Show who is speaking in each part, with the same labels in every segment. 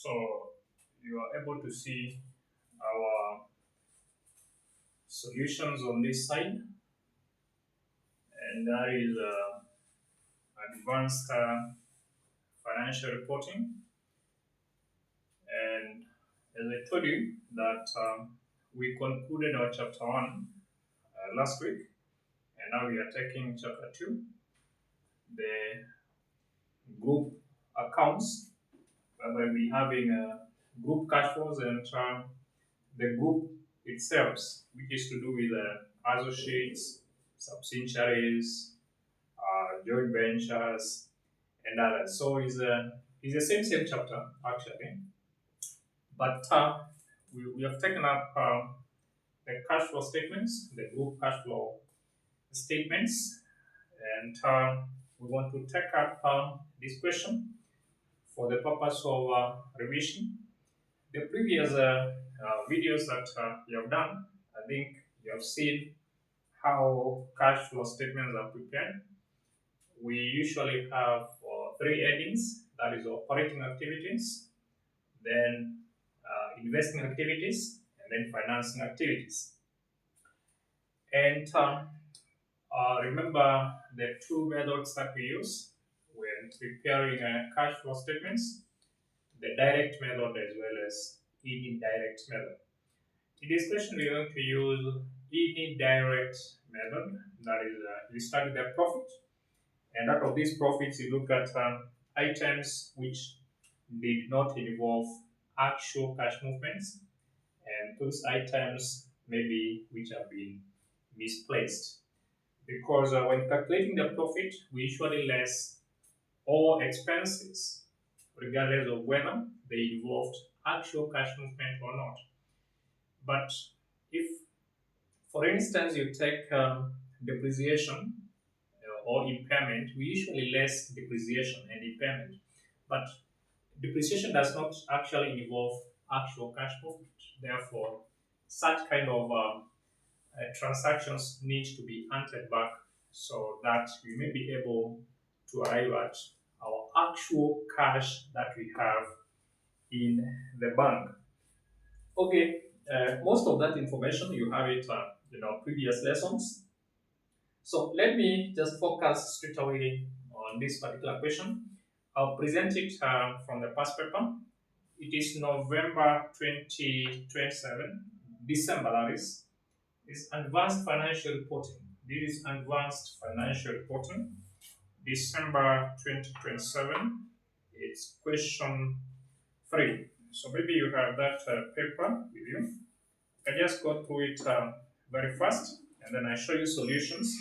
Speaker 1: So you are able to see our solutions on this side, and that is advanced financial reporting. And as I told you that we concluded our chapter 1 last week, and now we are taking chapter 2, the group accounts, where we'll be having group cash flows and the group itself, which is to do with associates, subsidiaries, joint ventures, and others. So it's the same chapter actually, but we have taken up the cash flow statements, the group cash flow statements, and we want to take up this question for the purpose of revision. The previous videos that you have done, I think you have seen how cash flow statements are prepared. We usually have three headings, that is operating activities, then investing activities, and then financing activities. And remember the two methods that we use when preparing cash flow statements, the direct method as well as indirect method. In this question, we are going to use indirect method. That is, you study the profit, and out of these profits, you look at items which did not involve actual cash movements, and those items maybe which have been misplaced. Because when calculating the profit, we usually less all expenses, regardless of whether they involved actual cash movement or not. But if, for instance, you take depreciation or impairment, we usually less depreciation and impairment. But depreciation does not actually involve actual cash movement. Therefore, such kind of transactions need to be entered back so that we may be able to arrive at our actual cash that we have in the bank. Okay, most of that information you have it in our previous lessons. So let me just focus straight away on this particular question. I'll present it from the past paper. It is November 2027, December that is. It's advanced financial reporting. This is advanced financial reporting, December 2027. It's question 3. So maybe you have that paper with you. I just go through it very fast, and then I show you solutions.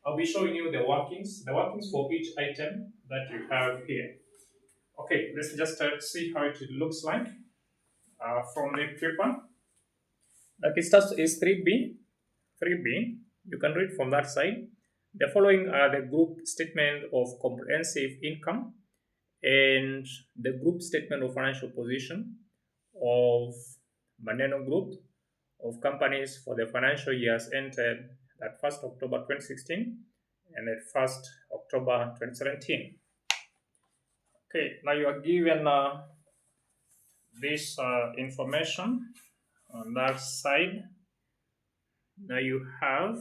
Speaker 1: I'll be showing you the workings for each item that you have here. Okay, let's just see how it looks like from the paper. Okay, starts is 3B. 3B, you can read from that side. The following are the group statement of comprehensive income and the group statement of financial position of Maneno Group of companies for the financial years ended at 1st October 2016 and at 1st October 2017. Okay, now you are given this information on that side. Now you have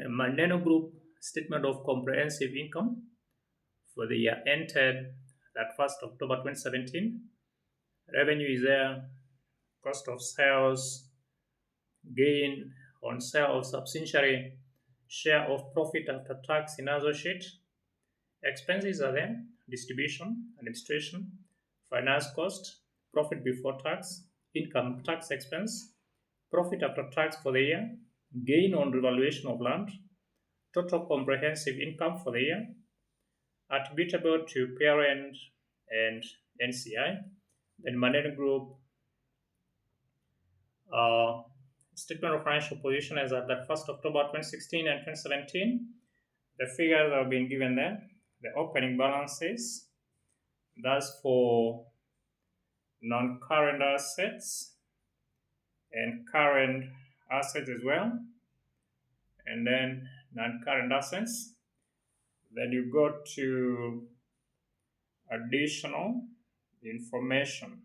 Speaker 1: Maneno Group statement of comprehensive income for the year ended at 1st October 2017. Revenue is there, cost of sales, gain on sale of subsidiary, share of profit after tax in associate. Expenses are there, distribution, administration, finance cost, profit before tax, income tax expense, profit after tax for the year, gain on revaluation of land, total comprehensive income for the year, attributable to parent and NCI, then Maneno Group statement of financial position as at the 1st October 2016 and 2017. The figures have been given there. The opening balances, that's for non-current assets and current assets as well, and then non-current assets. Then you go to additional information.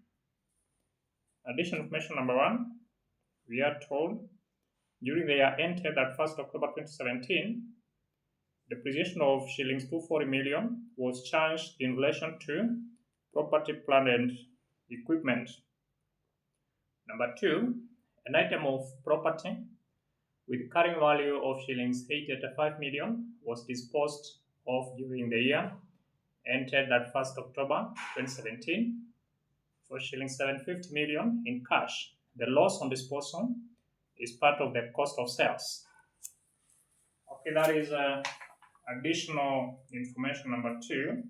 Speaker 1: Additional information number one, we are told during the year ended at 1st October 2017, depreciation of shillings 240 million was changed in relation to property, plant, and equipment. Number two, an item of property with carrying value of shillings 885 million was disposed of during the year ended at 1st October 2017 for shillings 750 million in cash. The loss on disposal is part of the cost of sales. Okay, that is additional information number two.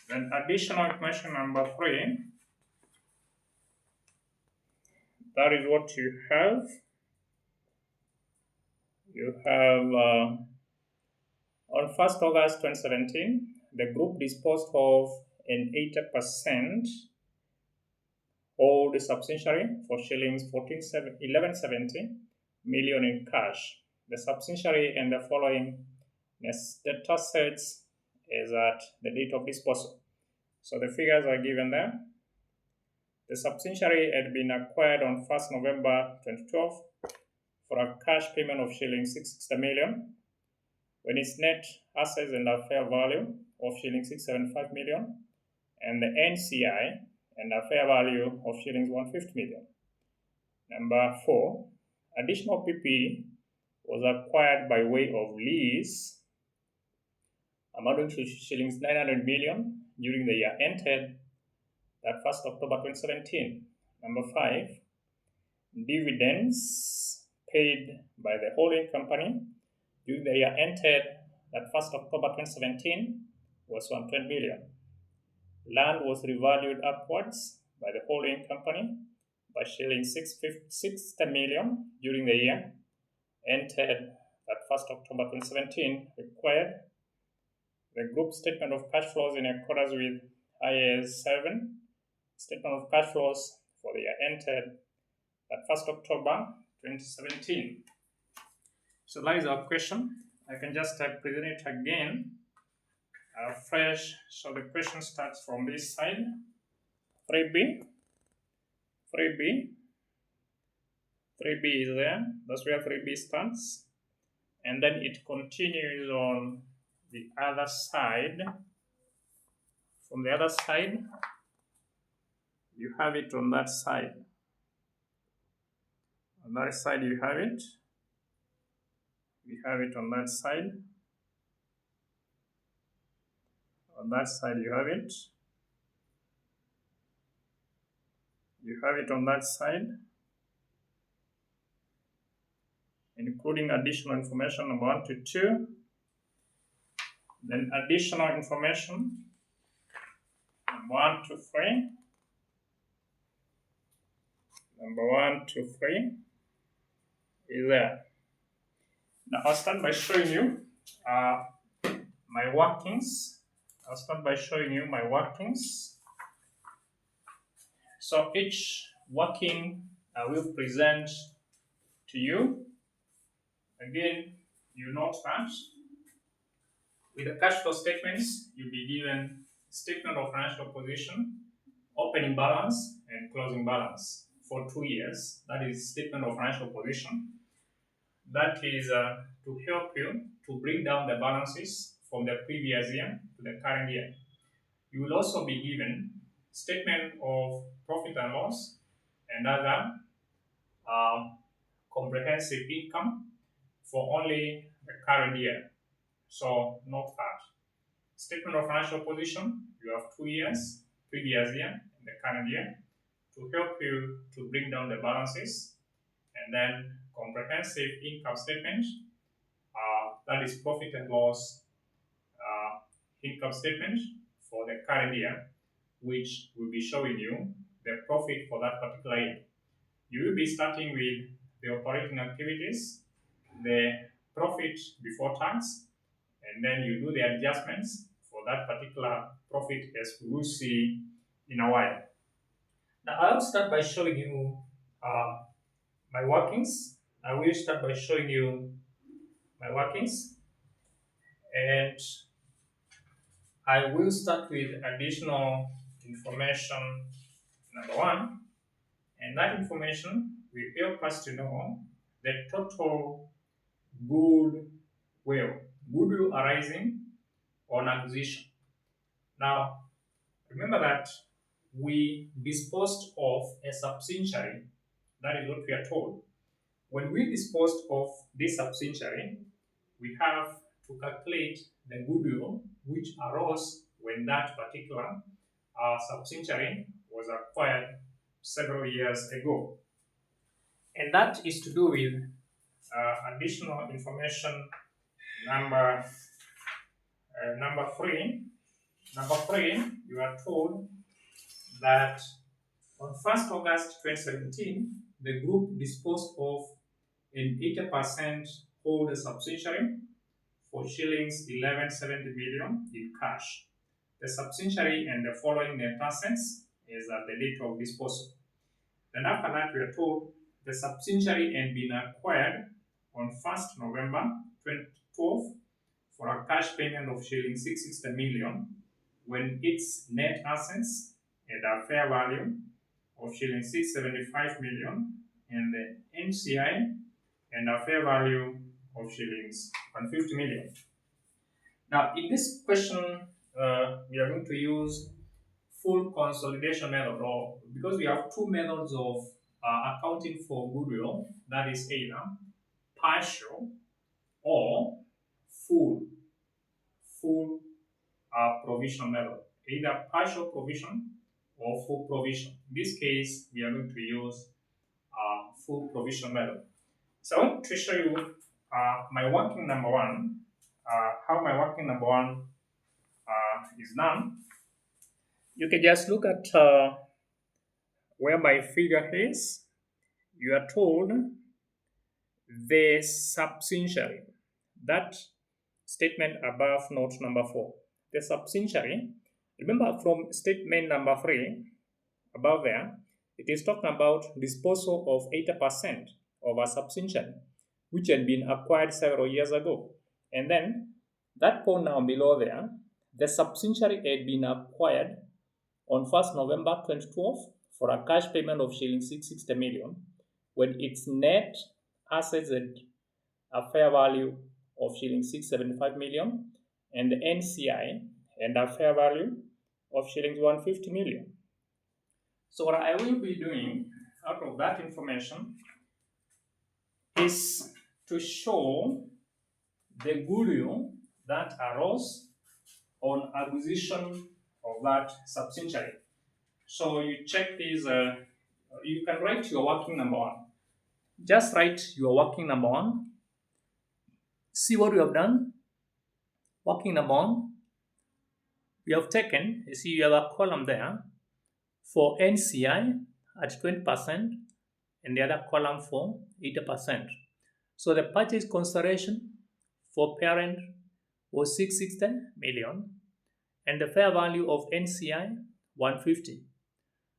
Speaker 1: Then additional information number three, that is what you have. You have on 1st August 2017, the group disposed of an 80% old subsidiary for shillings 1170 million in cash. The subsidiary and the following net assets is at the date of disposal. So the figures are given there. The subsidiary had been acquired on 1st November 2012 for a cash payment of shillings 660 million, when its net assets and a fair value of shillings 675 million, and the NCI and a fair value of shillings 150 million. Number four, additional PPE was acquired by way of lease amounting to shillings 900 million during the year ended at 1st October 2017. Number five, dividends paid by the holding company during the year ended at 1st October 2017 was 120 million. Land was revalued upwards by the holding company by shillings 660 million during the year ended at 1st October 2017, required the group statement of cash flows in accordance with IAS 7, statement of cash flows for the year ended at 1st October 2017. So that is our question. I can just present it again fresh. So the question starts from this side. 3B, 3B, 3B is there. That's where 3B starts. And then it continues on the other side. From the other side, you have it on that side. On that side, you have it. We have it on that side. On that side, you have it. You have it on that side, including additional information number 1 to 2. Then additional information number 1 to 3. Number 1 to 3 is there. Now I'll start by showing you my workings. I'll start by showing you my workings. So each working I will present to you. Again, you note that with the cash flow statements, you'll be given statement of financial position, opening balance, and closing balance for 2 years. That is statement of financial position. That is to help you to bring down the balances from the previous year to the current year. You will also be given statement of profit and loss and other comprehensive income for only the current year. So note that. Statement of financial position, you have 2 years, previous year and the current year, to help you to bring down the balances. And then comprehensive income statement, that is profit and loss income statement for the current year, which will be showing you the profit for that particular year. You will be starting with the operating activities, the profit before tax, and then you do the adjustments for that particular profit, as we will see in a while. Now I'll start by showing you my workings. I will start by showing you my workings, and I will start with additional information number one, and that information will help us to know the total goodwill, goodwill arising on acquisition. Now, remember that we disposed of a subsidiary. That is what we are told. When we disposed of this subsidiary, we have to calculate the goodwill which arose when that particular subsidiary was acquired several years ago. And that is to do with additional information number number three. Number three, you are told that on 1st August 2017, the group disposed of an 80% hold subsidiary for shillings 1170 million in cash. The subsidiary and the following net assets is at the date of disposal. Then after that, we are told the subsidiary had been acquired on 1st November 2012 for a cash payment of shilling 660 million when its net assets had a fair value of shilling 675 million and the NCI and a fair value of shillings 150 million. Now, in this question, we are going to use full consolidation method, or because we have two methods of accounting for goodwill, that is either partial or full provision method, either partial provision or full provision. In this case, we are going to use full provision method. So I want to show you my working number one, how my working number one is done. You can just look at where my figure is. You are told the subsidiary, that statement above note number 4. The subsidiary, remember from statement number 3 above there, it is talking about disposal of 80% of a subsidiary which had been acquired several years ago. And then that point now below there, the subsidiary had been acquired on 1st November 2012 for a cash payment of shilling 660 million when its net assets had a fair value of shilling 675 million and the NCI and a fair value of shillings 150 million. So what I will be doing out of that information is to show the goodwill that arose on acquisition of that subsidiary. So you check these, you can write your working number one. Just write your working number one. See what we have done. Working number one, we have taken, you see you have a column there for NCI at 20% and the other column for 80%. So the purchase consideration for parent was 660 million and the fair value of NCI 150.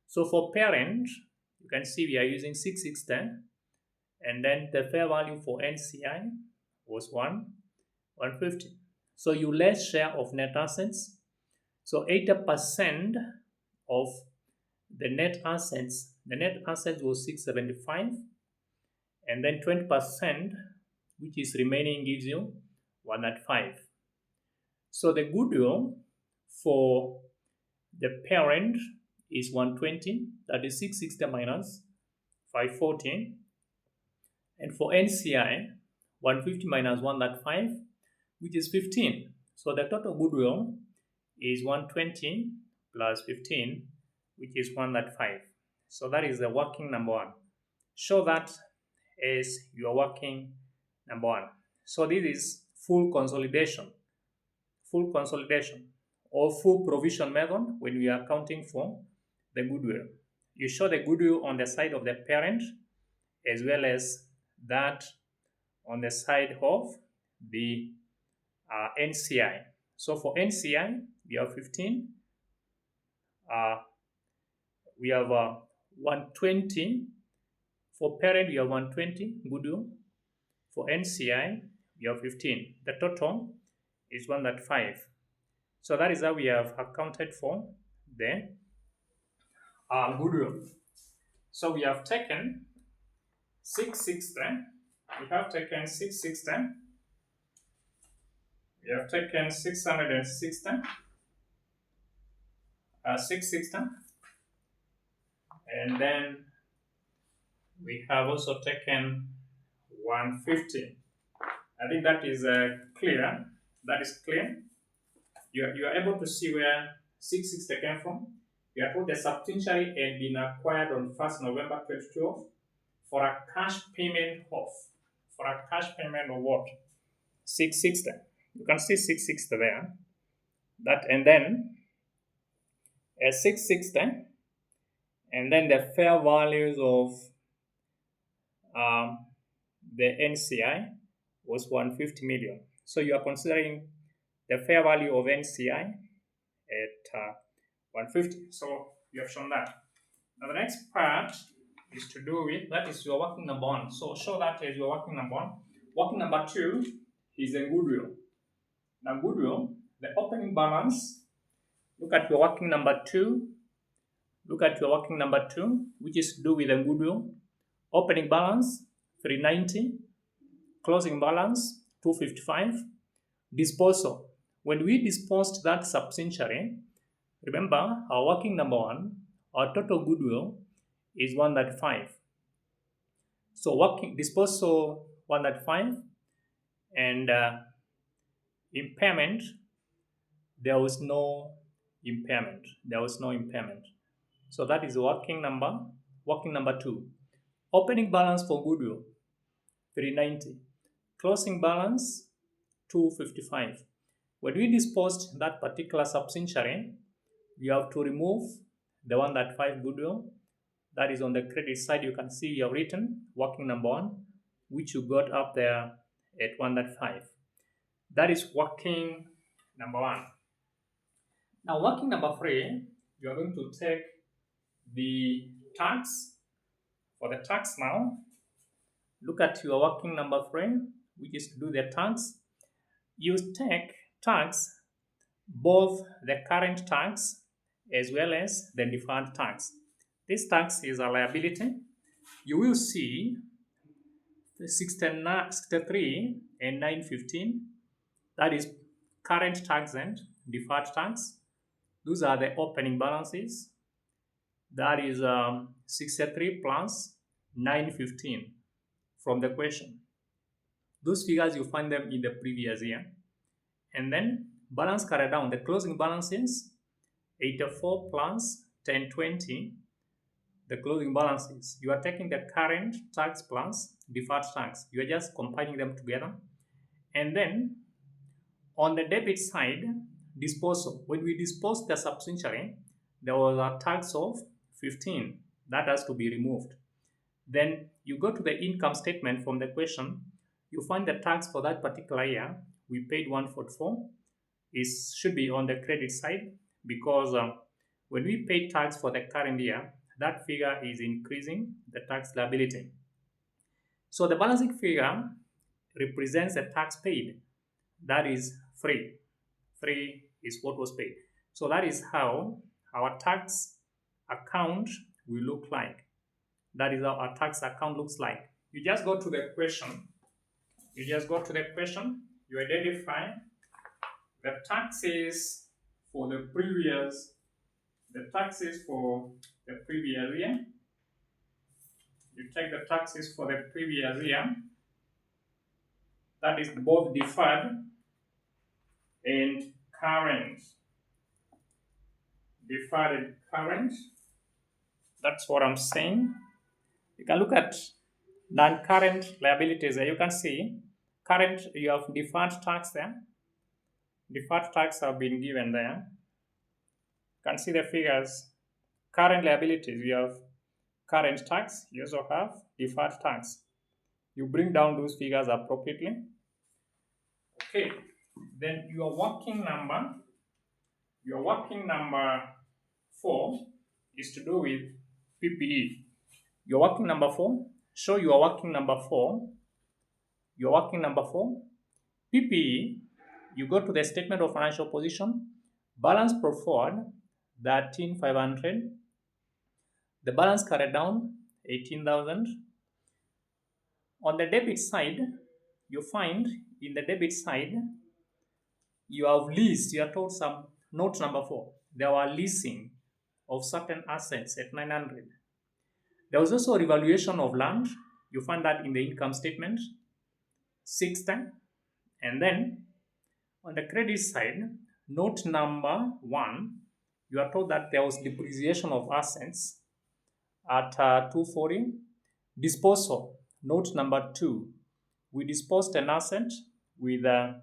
Speaker 1: So for parent, you can see we are using 660 and then the fair value for NCI was 150. So you less share of net assets. So 80% of the net assets was 675 and then 20% which is remaining gives you 105. So the goodwill for the parent is 120, that is 660 minus 540, and for NCI 150 minus 105, which is 15. So the total goodwill is 120 plus 15, which is 105. So that is the working number one. Show that as your working number one. So this is full consolidation or full provision method when we are accounting for the goodwill. You show the goodwill on the side of the parent as well as that on the side of the NCI. So for NCI, we have 15. We have 120. For parent, we have 120 goodwill. For NCI, we have 15. The total is 105. So that is how we have accounted for the goodwill. So we have taken 660. We have taken 660. We have taken 660. 660. And then we have also taken 150. I think that is clear. That is clear. You are able to see where 660 came from. We are told the subsidiary had been acquired on 1st November 2012 for a cash payment of what? 660. You can see 660 there. That and then a 660 and then the fair values of um, the NCI was 150 million. So you are considering the fair value of NCI at 150. So you have shown that. Now the next part is to do with, that is your working number one. So show that as your working number one. Working number two is a goodwill. Now goodwill, the opening balance, look at your working number two. Look at your working number two, which is to do with a goodwill. Opening balance 390, closing balance 255. Disposal. When we disposed that subsidiary, remember our working number one, our total goodwill is 195. So working disposal 195 and impairment, there was no impairment. There was no impairment. So that is working number two. Opening balance for goodwill 390. Closing balance 255. When we disposed that particular subsidiary, we have to remove the 195 goodwill. That is on the credit side. You can see you have written working number one, which you got up there at 195. That is working number one. Now, working number three, you are going to take the tax. For the tax now, look at your working number three, which is to do the tax. You take tax, both the current tax as well as the deferred tax. This tax is a liability. You will see the 63 and 915, that is current tax and deferred tax. Those are the opening balances. That is 63 plus 915 from the question. Those figures, you find them in the previous year. And then balance carried down, the closing balances 84 plus 1020, the closing balances. You are taking the current tax plus deferred tax. You are just combining them together. And then on the debit side, disposal. When we disposed the subsidiary, there was a tax of 15. That has to be removed. Then you go to the income statement from the question. You find the tax for that particular year. We paid 144. It should be on the credit side because when we pay tax for the current year, that figure is increasing the tax liability. So the balancing figure represents the tax paid. That is free. Free is what was paid. So that is how our tax account will look like. That is how our tax account looks like. You just go to the question. You identify the taxes for the previous year. You take the taxes for the previous year. That is both deferred and current. Deferred and current. That's what I'm saying. You can look at non-current liabilities there. You can see current, you have deferred tax there. Deferred tax have been given there. You can see the figures. Current liabilities, you have current tax, you also have deferred tax. You bring down those figures appropriately. Okay, then your working number 4 is to do with PPE. Your working number 4, show your working number 4. Your working number 4, PPE, you go to the statement of financial position, Balance brought forward 13,500. The balance carried down 18,000. On the debit side, you find in the debit side, you have leased, you are told some note number 4. There were leasing of certain assets at 900. There was also a revaluation of land. You find that in the income statement, 60. And then on the credit side, note number 1, you are told that there was depreciation of assets at 240. Disposal, note number 2, we disposed an asset with a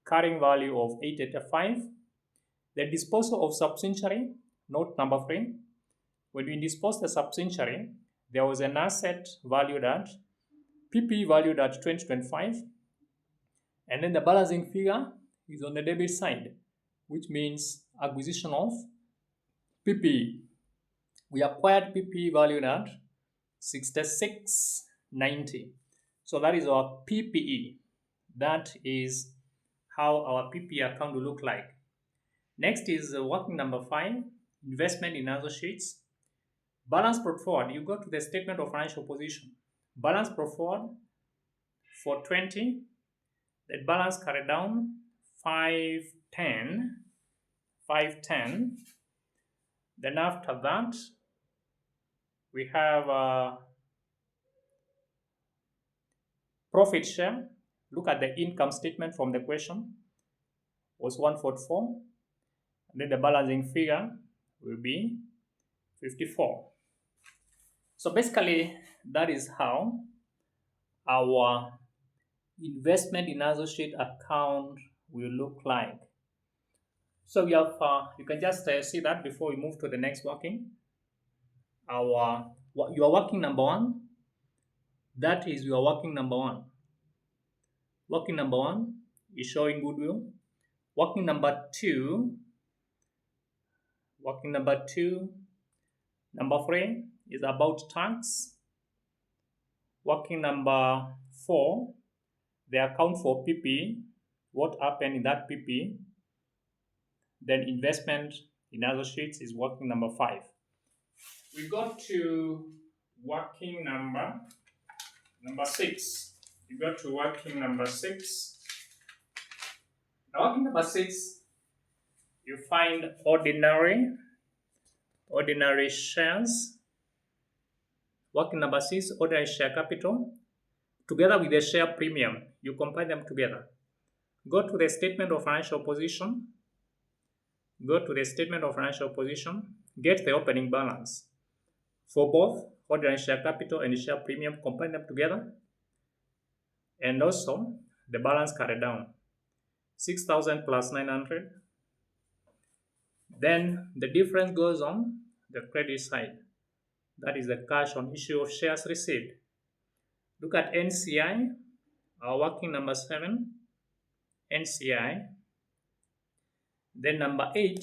Speaker 1: carrying value of 885. The disposal of subsidiary, note number 3, when we disposed the subsidiary, there was an asset valued at PP valued at 2025, and then the balancing figure is on the debit side, which means acquisition of PP. We acquired PP valued at 6690. So that is our PPE. That is how our PPE account will look like. Next is working number 5, investment in associates. Balance brought forward, you go to the statement of financial position. Balance brought forward for 20, that balance carried down 510. Then after that, we have profit share. Look at the income statement from the question, was 144. And then the balancing figure will be 54. So basically, that is how our investment in associate account will look like. So we have, you can just see that before we move to the next working. Your working number 1, that is your working number 1. Working number 1 is showing goodwill. Working number 2, number 3 is about tax. Working number 4, the account for PP, what happened in that PP. Then investment in associates is working number 5. We got to working number 6. We got to working number 6. Now working number 6, you find ordinary shares. Working number 6, ordinary share capital, together with the share premium, you combine them together. Go to the statement of financial position. Get the opening balance for both ordinary share capital and share premium, combine them together, and also the balance carried down 6,000 plus 900. Then the difference goes on the credit side, that is the cash on issue of shares received. Look at NCI, our working number 7, NCI. Then number 8,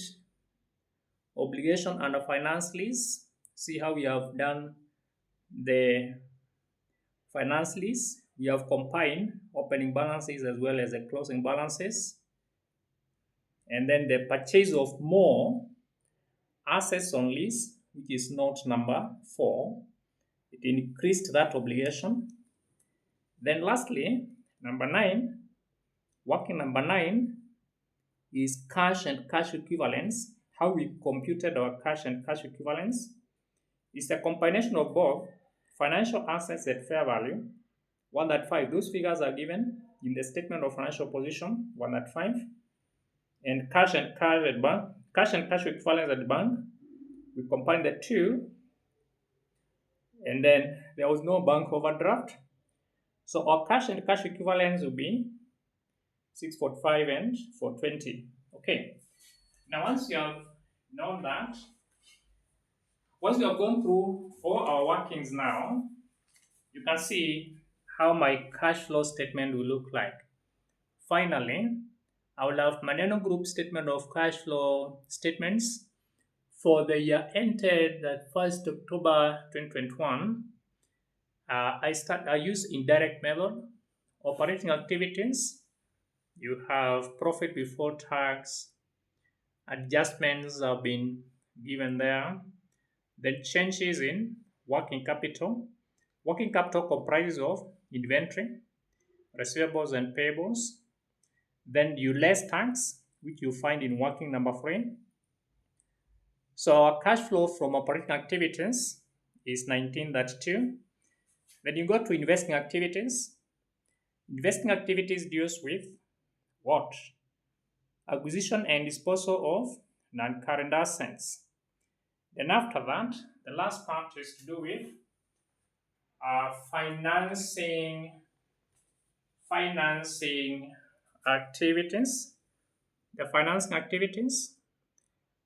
Speaker 1: obligation under finance lease. See how we have done the finance lease. We have combined opening balances as well as the closing balances. And then the purchase of more assets on lease, which is note number 4. It increased that obligation. Then lastly, number 9, working number 9 is cash and cash equivalents. How we computed our cash and cash equivalents is a combination of both financial assets at fair value, 105. Those figures are given in the statement of financial position, 105. And cash and cash at bank, cash and cash equivalents at bank, we combine the two, and then there was no bank overdraft. So our cash and cash equivalents will be 645 and 420. Okay. Now once you have known that, once we have gone through all our workings now, you can see how my cash flow statement will look like. Finally, I will have Maneno Group statement of cash flow statements for the year ended at 1st October 2021. I use indirect method. Operating activities, you have profit before tax Adjustments have been given there. Then changes in working capital. Working capital comprises of inventory, receivables and payables. Then you less tax, which you find in working number 3. So our cash flow from operating activities is 1932. Then you go to investing activities. Investing activities deals with what? Acquisition and disposal of non-current assets. Then after that, the last part is to do with financing activities. The financing activities,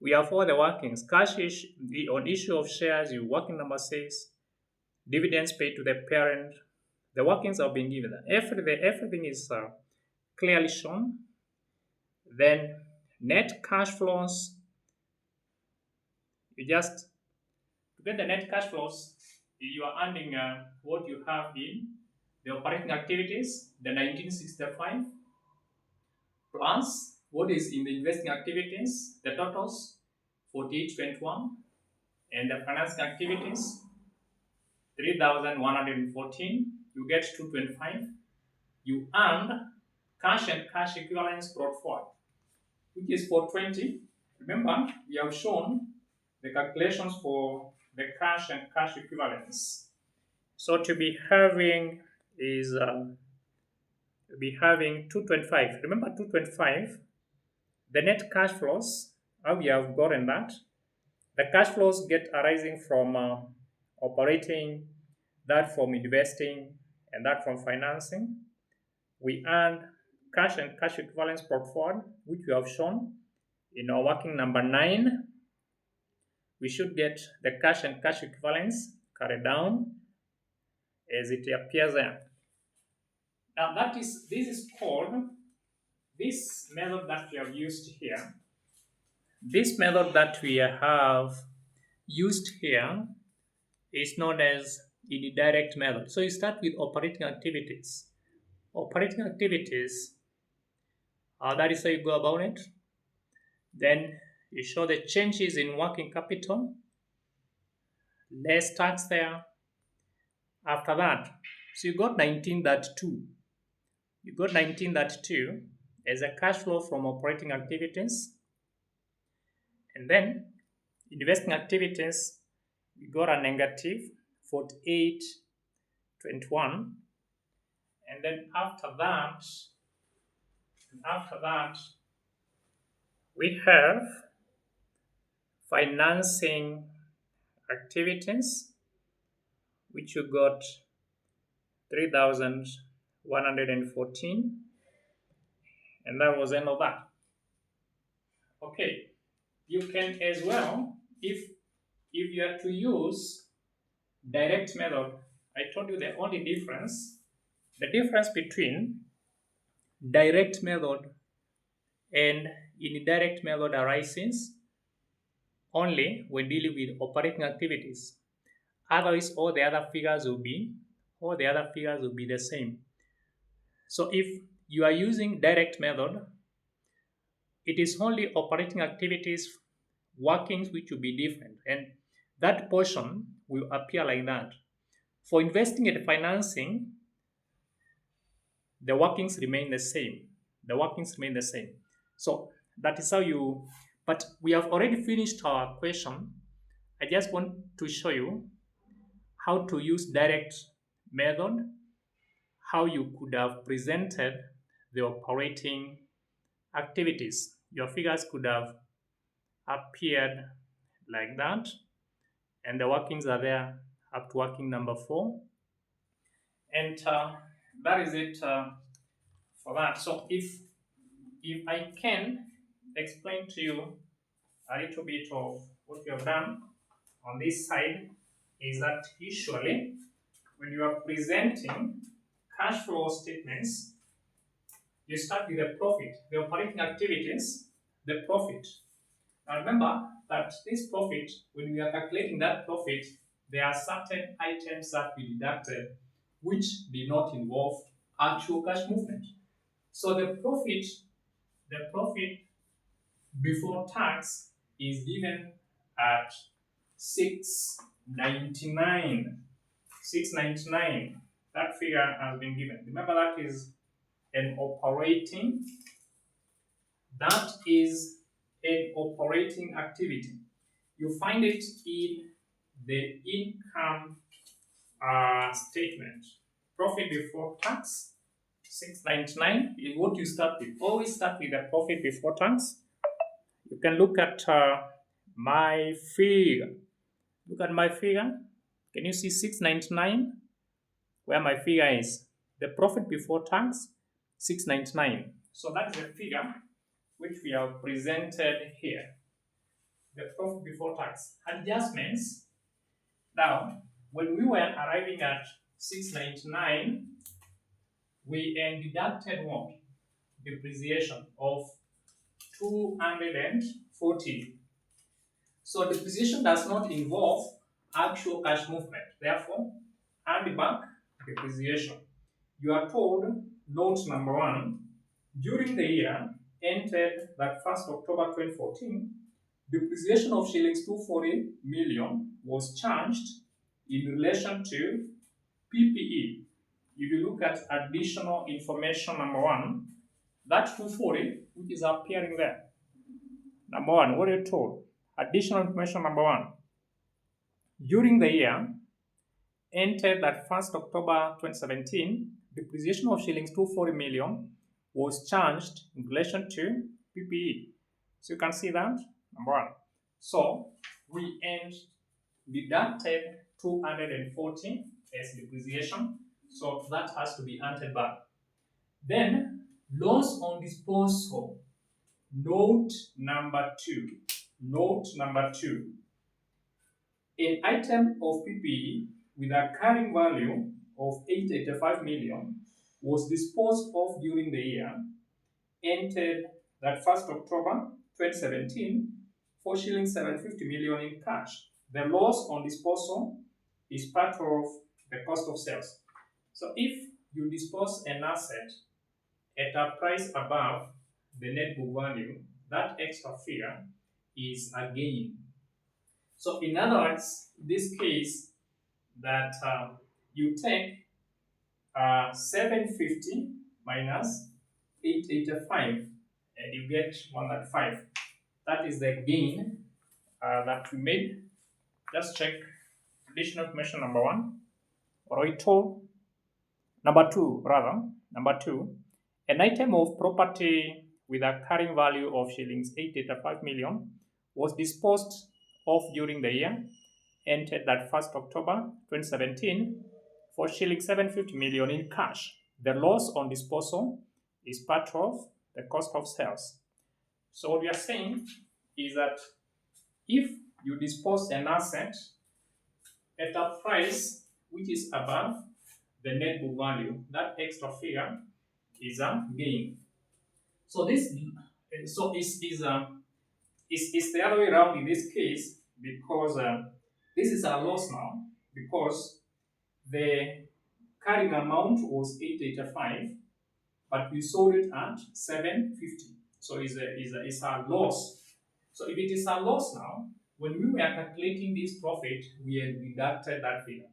Speaker 1: we have all the workings. On issue of shares, your working number 6. Dividends paid to the parent. The workings are being given. Everything is clearly shown. Then net cash flows. You just to get the net cash flows, you are adding what you have in the operating activities, the 1965, plus what is in the investing activities, the totals 4821, and the financing activities 3114. You get 225. You earn cash and cash equivalents brought forward, which is 420. Remember, we have shown the calculations for the cash and cash equivalents. So to be having is to be having 225. Remember 225, the net cash flows, how we have gotten that. The cash flows get arising from operating, that from investing, and that from financing. We earn cash and cash equivalents brought forward, which we have shown in our working number 9. We should get the cash and cash equivalents carried down as it appears there. Now this is called, this method that we have used here. This method that we have used here is known as indirect method. So you start with operating activities. Operating activities, that is how you go about it. Then you show the changes in working capital, less tax there. After that, so you got 1932. You got 1932 as a cash flow from operating activities. And then investing activities, we got a negative 4821. And then after that, we have financing activities, which you got 3114, and that was end of that. Okay, you can as well, if you are to use direct method, I told you the only difference, the difference between direct method and indirect method arises only when dealing with operating activities. Otherwise, all the other figures will be the same. So if you are using direct method, it is only operating activities workings which will be different, and that portion will appear like that. For investing and financing, the workings remain the same. So that is how you, but we have already finished our question. I just want to show you how to use direct method, how you could have presented the operating activities. Your figures could have appeared like that, and the workings are there up to working number 4. And that is it for that. So if I can explain to you a little bit of what we have done on this side, is that usually when you are presenting cash flow statements, you start with the profit, the operating activities, the profit. Now remember that this profit, when we are calculating that profit, there are certain items that we deducted which did not involve actual cash movement. So the profit before tax is given at 699. 699. That figure has been given. Remember that is an operating, that is an operating activity. You find it in the income statement. Profit before tax, 699 is what you start with. Always start with the profit before tax. You can look at my figure. Look at my figure. Can you see 699? Where my figure is? The profit before tax, 699. So that is the figure which we have presented here. The profit before tax. Adjustments. Now, when we were arriving at 699, we deducted what? Depreciation of 240. So depreciation does not involve actual cash movement. Therefore, hand back depreciation. You are told, note number 1, during the year entered that 1st October 2014, depreciation of shillings 240 million was charged in relation to PPE. If you look at additional information number 1, that 240 which is appearing there. Number 1, what are you told? Additional information number 1. During the year entered that 1st October 2017, depreciation of shillings 240 million was charged in relation to PPE. So you can see that, number 1. So we deducted 240 as depreciation. So that has to be added back. Then loss on disposal. Note number 2. Note number 2. An item of PPE with a carrying value of 885 million was disposed of during the year entered that 1st October 2017 for shillings 750 million in cash. The loss on disposal is part of the cost of sales. So if you dispose an asset at a price above the net book value, that extra figure is a gain. So in other words, this case that you take 750 minus 885 and you get 105. That is the gain that we made. Just check additional information number 1. What are we told? Number 2, rather. Number 2, an item of property with a carrying value of shillings 885 million was disposed of during the year entered that 1st October 2017 for shillings 750 million in cash. The loss on disposal is part of the cost of sales. So what we are saying is that if you dispose an asset at a price which is above the net book value, that extra figure is a gain. So this is the other way around in this case, because this is a loss now, because the carrying amount was 885, but we sold it at 750. So it's a loss. So if it is a loss now, when we were calculating this profit, we had deducted that figure.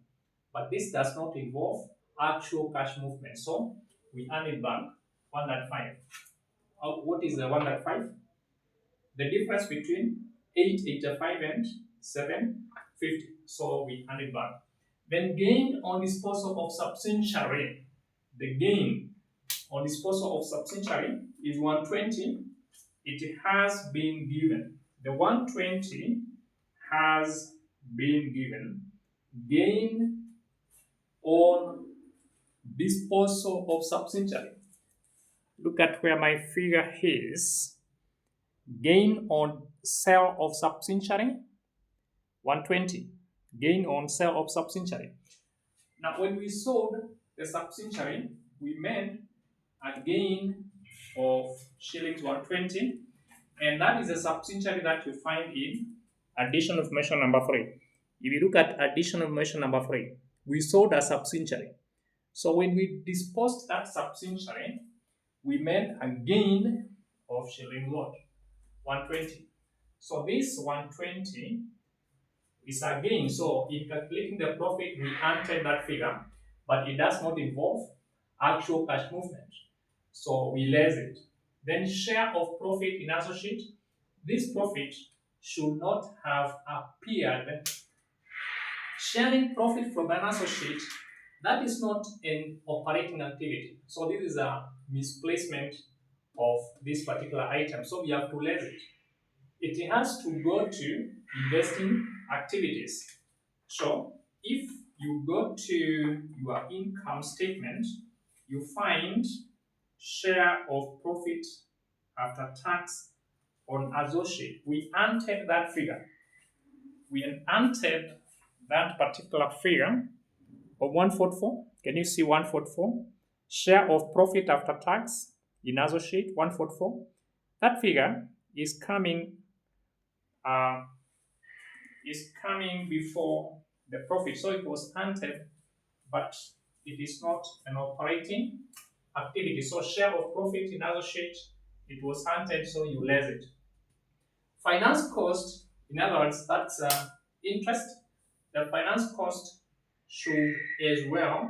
Speaker 1: But this does not involve actual cash movement. So we earn it back 105. What is the 105? The difference between 885 and 750. So we earn it back. Then gain on disposal of subsidiary. The gain on disposal of subsidiary is 120. It has been given. The 120 has been given. Gain on disposal of subsidiary. Look at where my figure is. Gain on sale of subsidiary, 120. Gain on sale of subsidiary. Now, when we sold the subsidiary, we made a gain of shillings 120, and that is a subsidiary that you find in additional information number 3. If you look at additional information number 3, we sold a subsidiary. So when we disposed that subsidiary, we made a gain of shilling what? 120. So this 120 is again, so in calculating the profit, we entered that figure, but it does not involve actual cash movement. So we less it. Then share of profit in associate. This profit should not have appeared. Sharing profit from an associate, that is not an operating activity. So this is a misplacement of this particular item. So we have to less it. It has to go to investing activities. So if you go to your income statement, you find share of profit after tax on associate. We entered that figure. We entered that particular figure of 144. Can you see 144? Share of profit after tax in associate 144. That figure uh, is coming before the profit. So it was entered, but it is not an operating activity. So share of profit in associate, it was entered, so you less it. Finance cost, in other words, that's interest. The finance cost should as well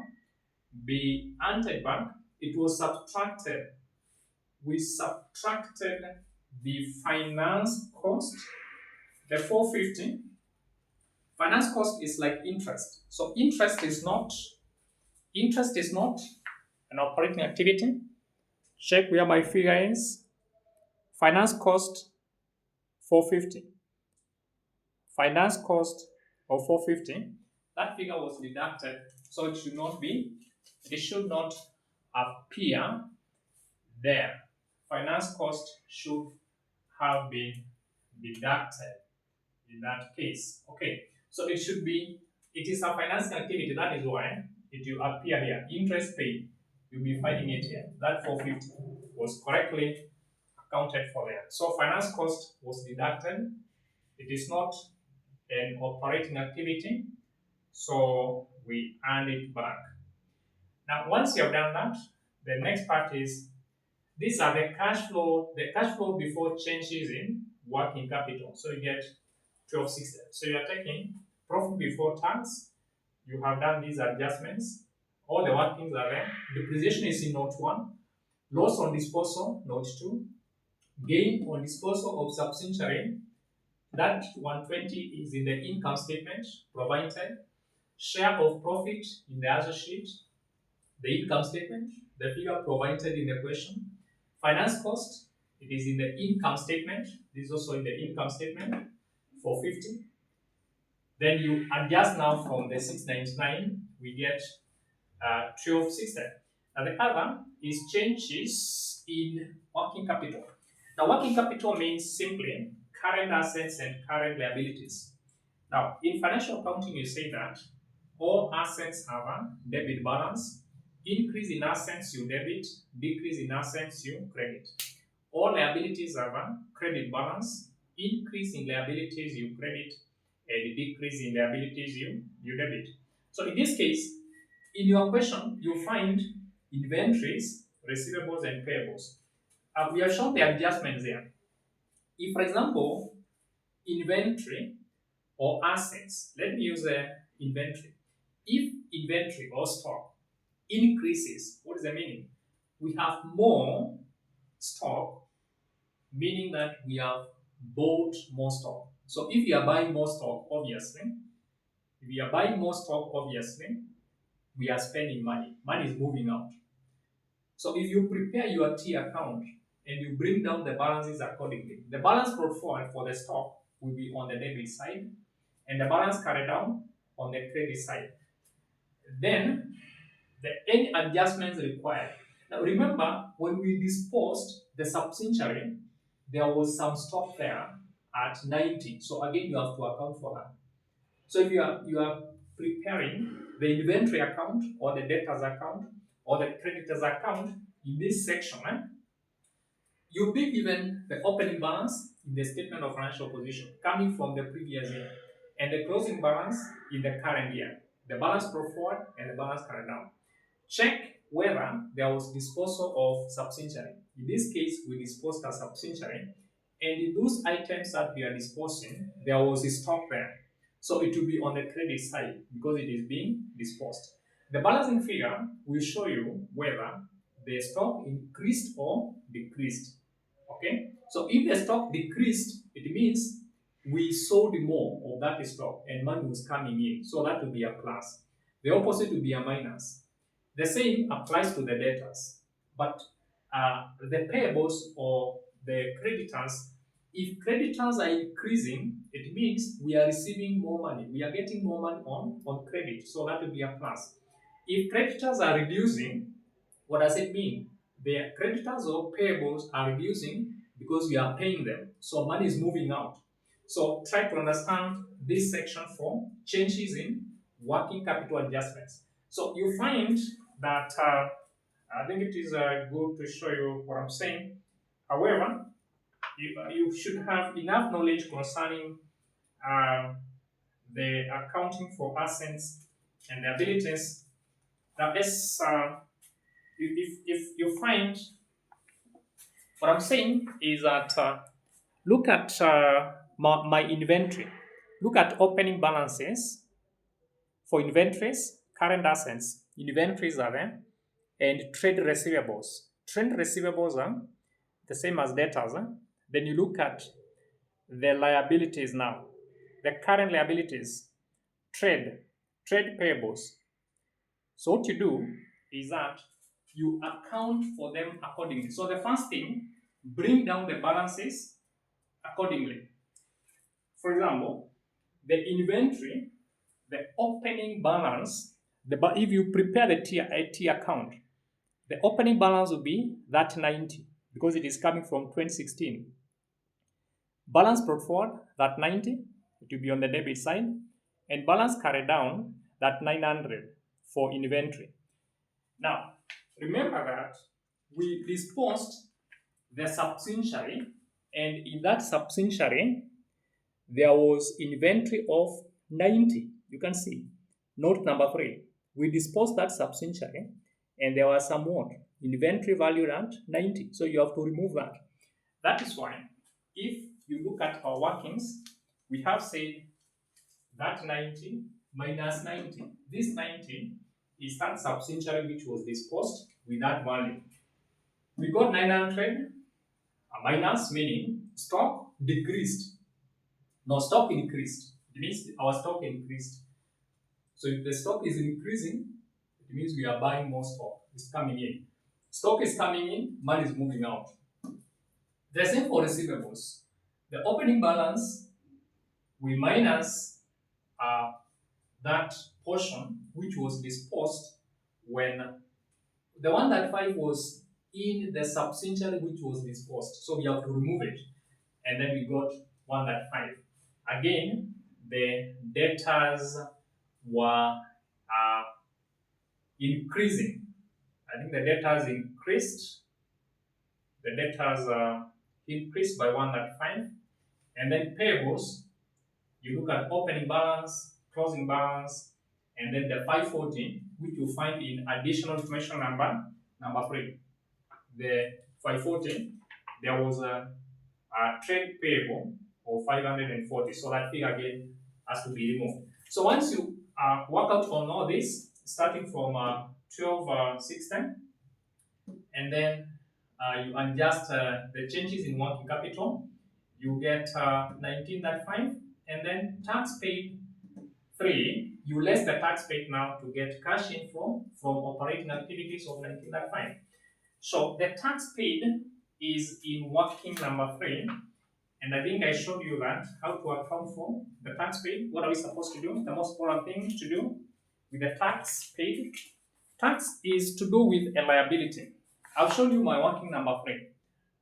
Speaker 1: be entered back. It was subtracted. We subtracted the finance cost, the 450. Finance cost is like interest. So interest is not an operating activity. Check where my figure is. Finance cost 450. Finance cost of 450. That figure was deducted, so it should not appear there. Finance cost should have been deducted in that case. Okay, so it is a financing activity, that is why it will appear here. Interest paid, you'll be finding it here. That 450 was correctly accounted for there. So finance cost was deducted. It is not an operating activity, so we earn it back. Now, once you have done that, the next part is these are the cash flow before changes in working capital. So you get 1260. So you are taking profit before tax. You have done these adjustments. All the workings are there. Depreciation is in note 1. Loss on disposal, note 2. Gain on disposal of subsidiary, that 120 is in the income statement provided. Share of profit in the other sheet, the income statement, the figure provided in the question. Finance cost, it is in the income statement. This is also in the income statement for 50. Then you adjust now from the 699, we get 1260. Now the other is changes in working capital. Now working capital means simply current assets and current liabilities. Now in financial accounting you say that all assets have a debit balance. Increase in assets you debit, decrease in assets you credit. All liabilities have a credit balance. Increase in liabilities you credit, and decrease in liabilities you debit. So in this case, in your question, you find inventories, receivables, and payables. We have shown the adjustments there. If, for example, inventory or assets, let me use inventory. If inventory or stock increases, what is the meaning? We have more stock, meaning that we have bought more stock. So if you are buying more stock, obviously, we are spending money. Money is moving out. So if you prepare your T account and you bring down the balances accordingly, the balance brought forward for the stock will be on the debit side, and the balance carried down on the credit side. Then any adjustments required. Now remember, when we disposed the subsidiary, there was some stock there at 90. So again, you have to account for that. So if you are preparing the inventory account or the debtors account or the creditors account in this section, you'll be given the opening balance in the statement of financial position coming from the previous year and the closing balance in the current year, the balance brought forward and the balance carried down. Check whether there was disposal of subsidiary. In this case, we disposed a subsidiary And in those items that we are disposing, there was a stock there. So it will be on the credit side because it is being disposed. The balancing figure will show you whether the stock increased or decreased. Okay? So if the stock decreased, it means we sold more of that stock and money was coming in. So that will be a plus. The opposite will be a minus. The same applies to the debtors. But the payables or the creditors, if creditors are increasing, it means we are receiving more money. We are getting more money on credit. So that will be a plus. If creditors are reducing, what does it mean? The creditors or payables are reducing because we are paying them. So money is moving out. So try to understand this section for changes in working capital adjustments. So you find that I think it is good to show you what I'm saying. However, you should have enough knowledge concerning uh, the accounting for assets and liabilities. Now, if you find what I'm saying is that look at my inventory. Look at opening balances for inventories, current assets, inventories are there, and trade receivables. Trade receivables are the same as debtors. Then you look at the liabilities now, the current liabilities, trade, trade payables. So what you do is that you account for them accordingly. So the first thing, bring down the balances accordingly. For example, the inventory, the opening balance, if you prepare the T account, the opening balance will be that 90 because it is coming from 2016. Balance brought forward, that 90, it will be on the debit side, and balance carried down, that 900 for inventory. Now, remember that we disposed the subsidiary, and in that subsidiary, there was inventory of 90. You can see. Note number 3. We disposed that subsidiary, and there was some more inventory valued at 90. So you have to remove that. That is why, if you look at our workings, we have said that 90 minus 90. This 90 is that subsidiary which was disposed with that value. We got 900 minus, meaning stock decreased. No, stock increased. It means our stock increased. So if the stock is increasing, it means we are buying more stock. It's coming in. Stock is coming in, money is moving out. The same for receivables. The opening balance, we minus that portion which was disposed when the 1.5 was in the subsidiary which was disposed. So we have to remove it. And then we got 1.5. Again, the debtors were increasing. I think the debtors increased. The debtors increased by 1.5. And then payables, you look at opening balance, closing balance, and then the 514, which you find in additional information number 3. The 514, there was a trade payable of 540. So that figure again has to be removed. So once you work out on all this, starting from 12.16, and then you adjust the changes in working capital, you get 19.5, and then tax paid 3, you less the tax paid now to get cash inflow from operating activities of 19.5. So the tax paid is in working number 3, and I think I showed you that how to account for the tax paid. What are we supposed to do? The most important thing to do with the tax paid. Tax is to do with a liability. I'll show you my working number 3.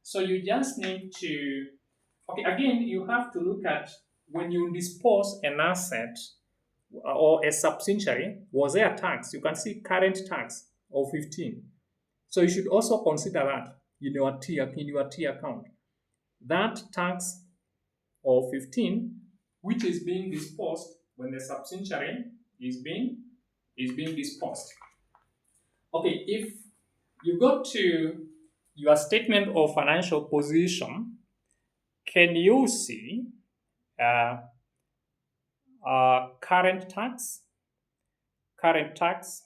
Speaker 1: So you just need to, okay, again, you have to look at when you dispose an asset or a subsidiary, was there a tax? You can see current tax of 15. So you should also consider that in your T account. That tax of 15, which is being disposed when the subsidiary is being disposed. Okay, if you go to your statement of financial position, Can you see uh, current tax? Current tax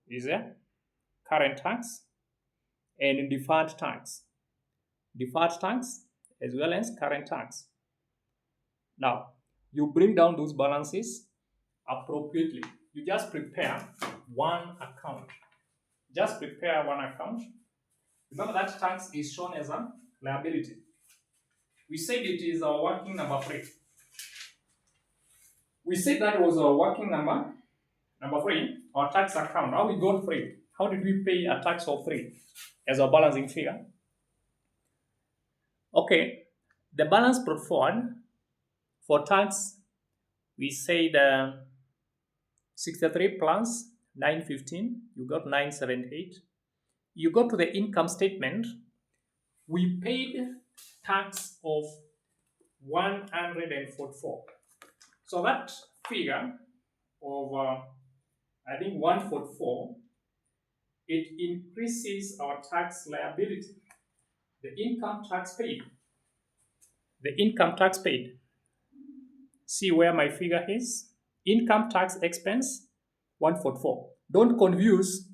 Speaker 1: is there? Current tax and deferred tax. Deferred tax as well as current tax. Now, you bring down those balances appropriately. You just prepare one account. Just prepare one account. Remember that tax is shown as a liability. We said it is our working number 3. We said that was our working number 3, our tax account. How we got 3? How did we pay a tax of 3 as our balancing figure? Okay, the balance brought forward for tax, we said 63 plus 915, you got 978. You go to the income statement, we paid tax of 144. So that figure of I think 144, it increases our tax liability. The income tax paid. The income tax paid. See where my figure is? Income tax expense 144. Don't confuse.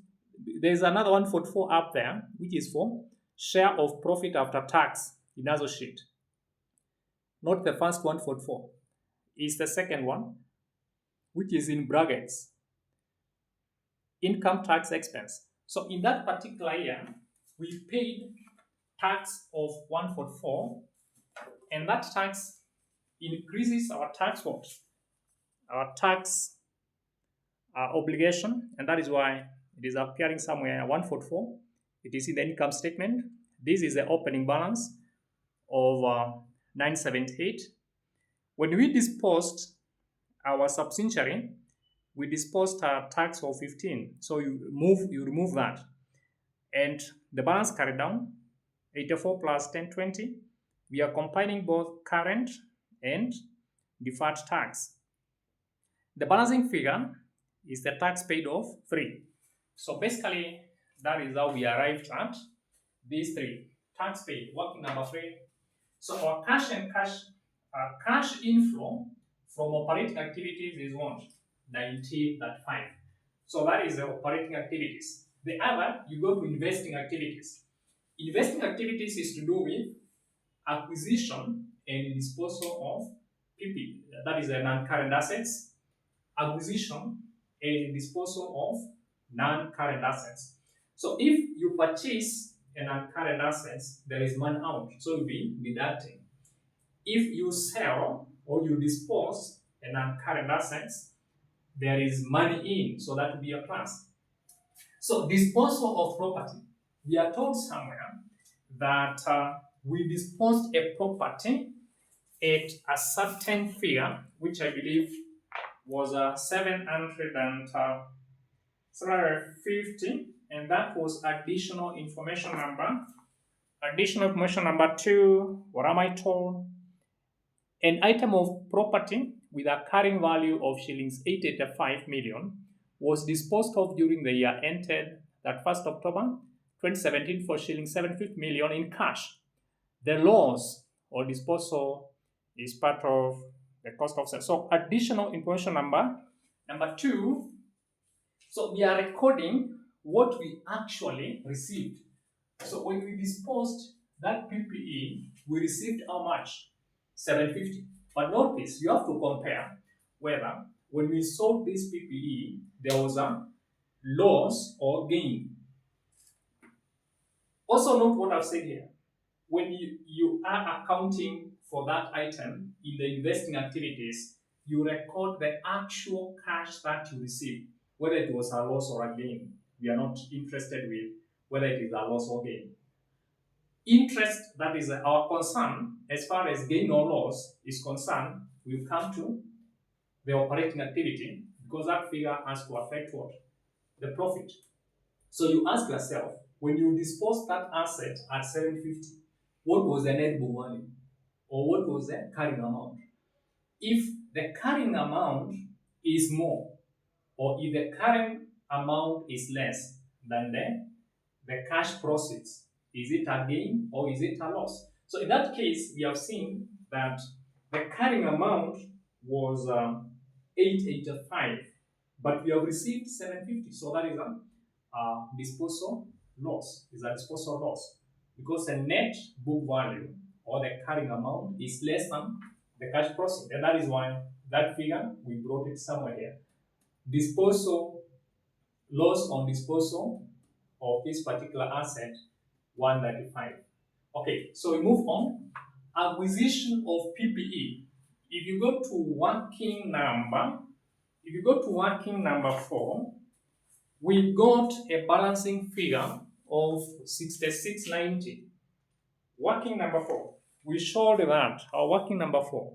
Speaker 1: There's another 144 up there, which is for share of profit after tax in associate. Not the first 144. It's the second one, which is in brackets. Income tax expense. So in that particular year, we paid tax of 144, and that tax increases our tax what? Our tax obligation, and that is why it is appearing somewhere 144. It is in the income statement. This is the opening balance of 978. When we disposed our subsidiary, we disposed a tax of 15. So you remove that, and the balance carried down 84 plus 1020. We are combining both current and deferred tax. The balancing figure is the tax paid of 3. So basically, that is how we arrived at these 3. Tax paid, working number 3. So our cash inflow from operating activities is what? 19.5. So that is the operating activities. The other, you go to investing activities. Investing activities is to do with acquisition and disposal of PP. That is the non-current assets. Acquisition and disposal of non-current assets. So if you purchase a non-current assets, there is money out, so you'll be deducting. If you sell or you dispose a non-current assets, there is money in, so that will be a plus. So disposal of property. We are told somewhere that we disposed a property at a certain figure, which I believe was 750, and that was additional information number. Additional information number 2, what am I told? An item of property with a carrying value of shillings 885 million was disposed of during the year ended that 1st October 2017 for shillings 750 million in cash. The loss or disposal is part of the cost of sale. So additional information number 2. So we are recording what we actually received. So when we disposed that PPE, we received how much? 750. But notice, you have to compare whether when we sold this PPE, there was a loss or gain. Also note what I've said here. When you are accounting for that item in the investing activities, you record the actual cash that you received, whether it was a loss or a gain. We are not interested with whether it is a loss or gain. Interest, that is our concern as far as gain or loss is concerned, will come to the operating activity because that figure has to affect what? The profit. So you ask yourself, when you dispose that asset at 750, what was the net book value? Or what was the carrying amount? If the carrying amount is more, or if the carrying amount is less than the cash proceeds, is it a gain or is it a loss? So in that case, we have seen that the carrying amount was 885, but we have received 750. So that is a disposal loss. Is a disposal loss because the net book value or the carrying amount is less than the cash proceeds, and that is why that figure we brought it somewhere here. Disposal loss on disposal of this particular asset 195. Okay, so we move on. Acquisition of PPE. If you go to working number 4, we got a balancing figure of 6690. Working number 4. We showed that our working number 4.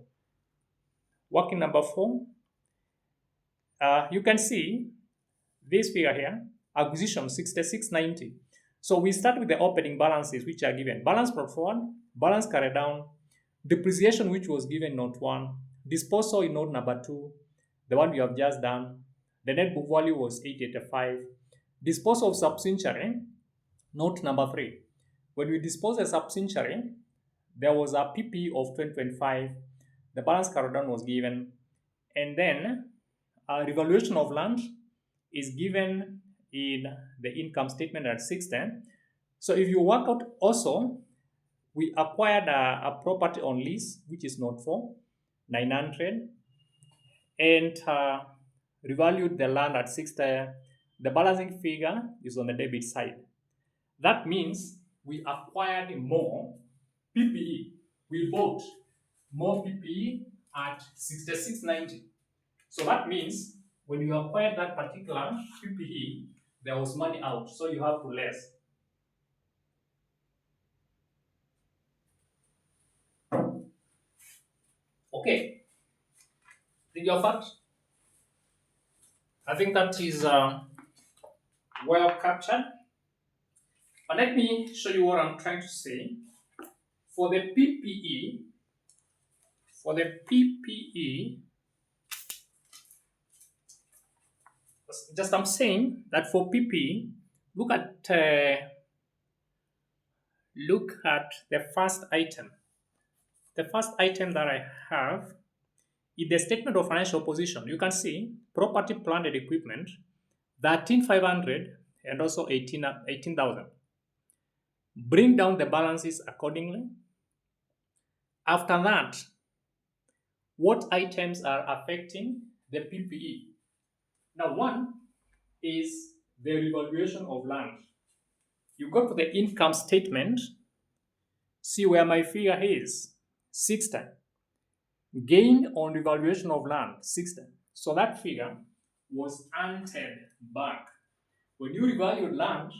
Speaker 1: Working number 4, you can see this figure here, acquisition 6690. So we start with the opening balances which are given. Balance brought forward, balance carried down, depreciation which was given note 1, disposal in note number 2, the one we have just done. The net book value was 885. Disposal of subsidiary, note number 3. When we dispose a subsidiary, there was a PP of 2025. The balance carried down was given. And then a revaluation of land is given in the income statement at 610. So if you work out also, we acquired a property on lease, which is note 4, 900, and revalued the land at 610. The balancing figure is on the debit side. That means we acquired more PPE. We bought more PPE at 6690. So that means when you acquired that particular PPE, there was money out, so you have to less. Okay, did you fact? I think that is well captured. But let me show you what I'm trying to say. For the PPE, just I'm saying that for PPE, look at the first item. The first item that I have in the statement of financial position, you can see property, plant, and equipment, 13,500 and also 18,000. Bring down the balances accordingly. After that, what items are affecting the PPE? Now, one is the revaluation of land. You go to the income statement, see where my figure is, 60. Gain on revaluation of land, 60. So that figure was entered back. When you revalued land,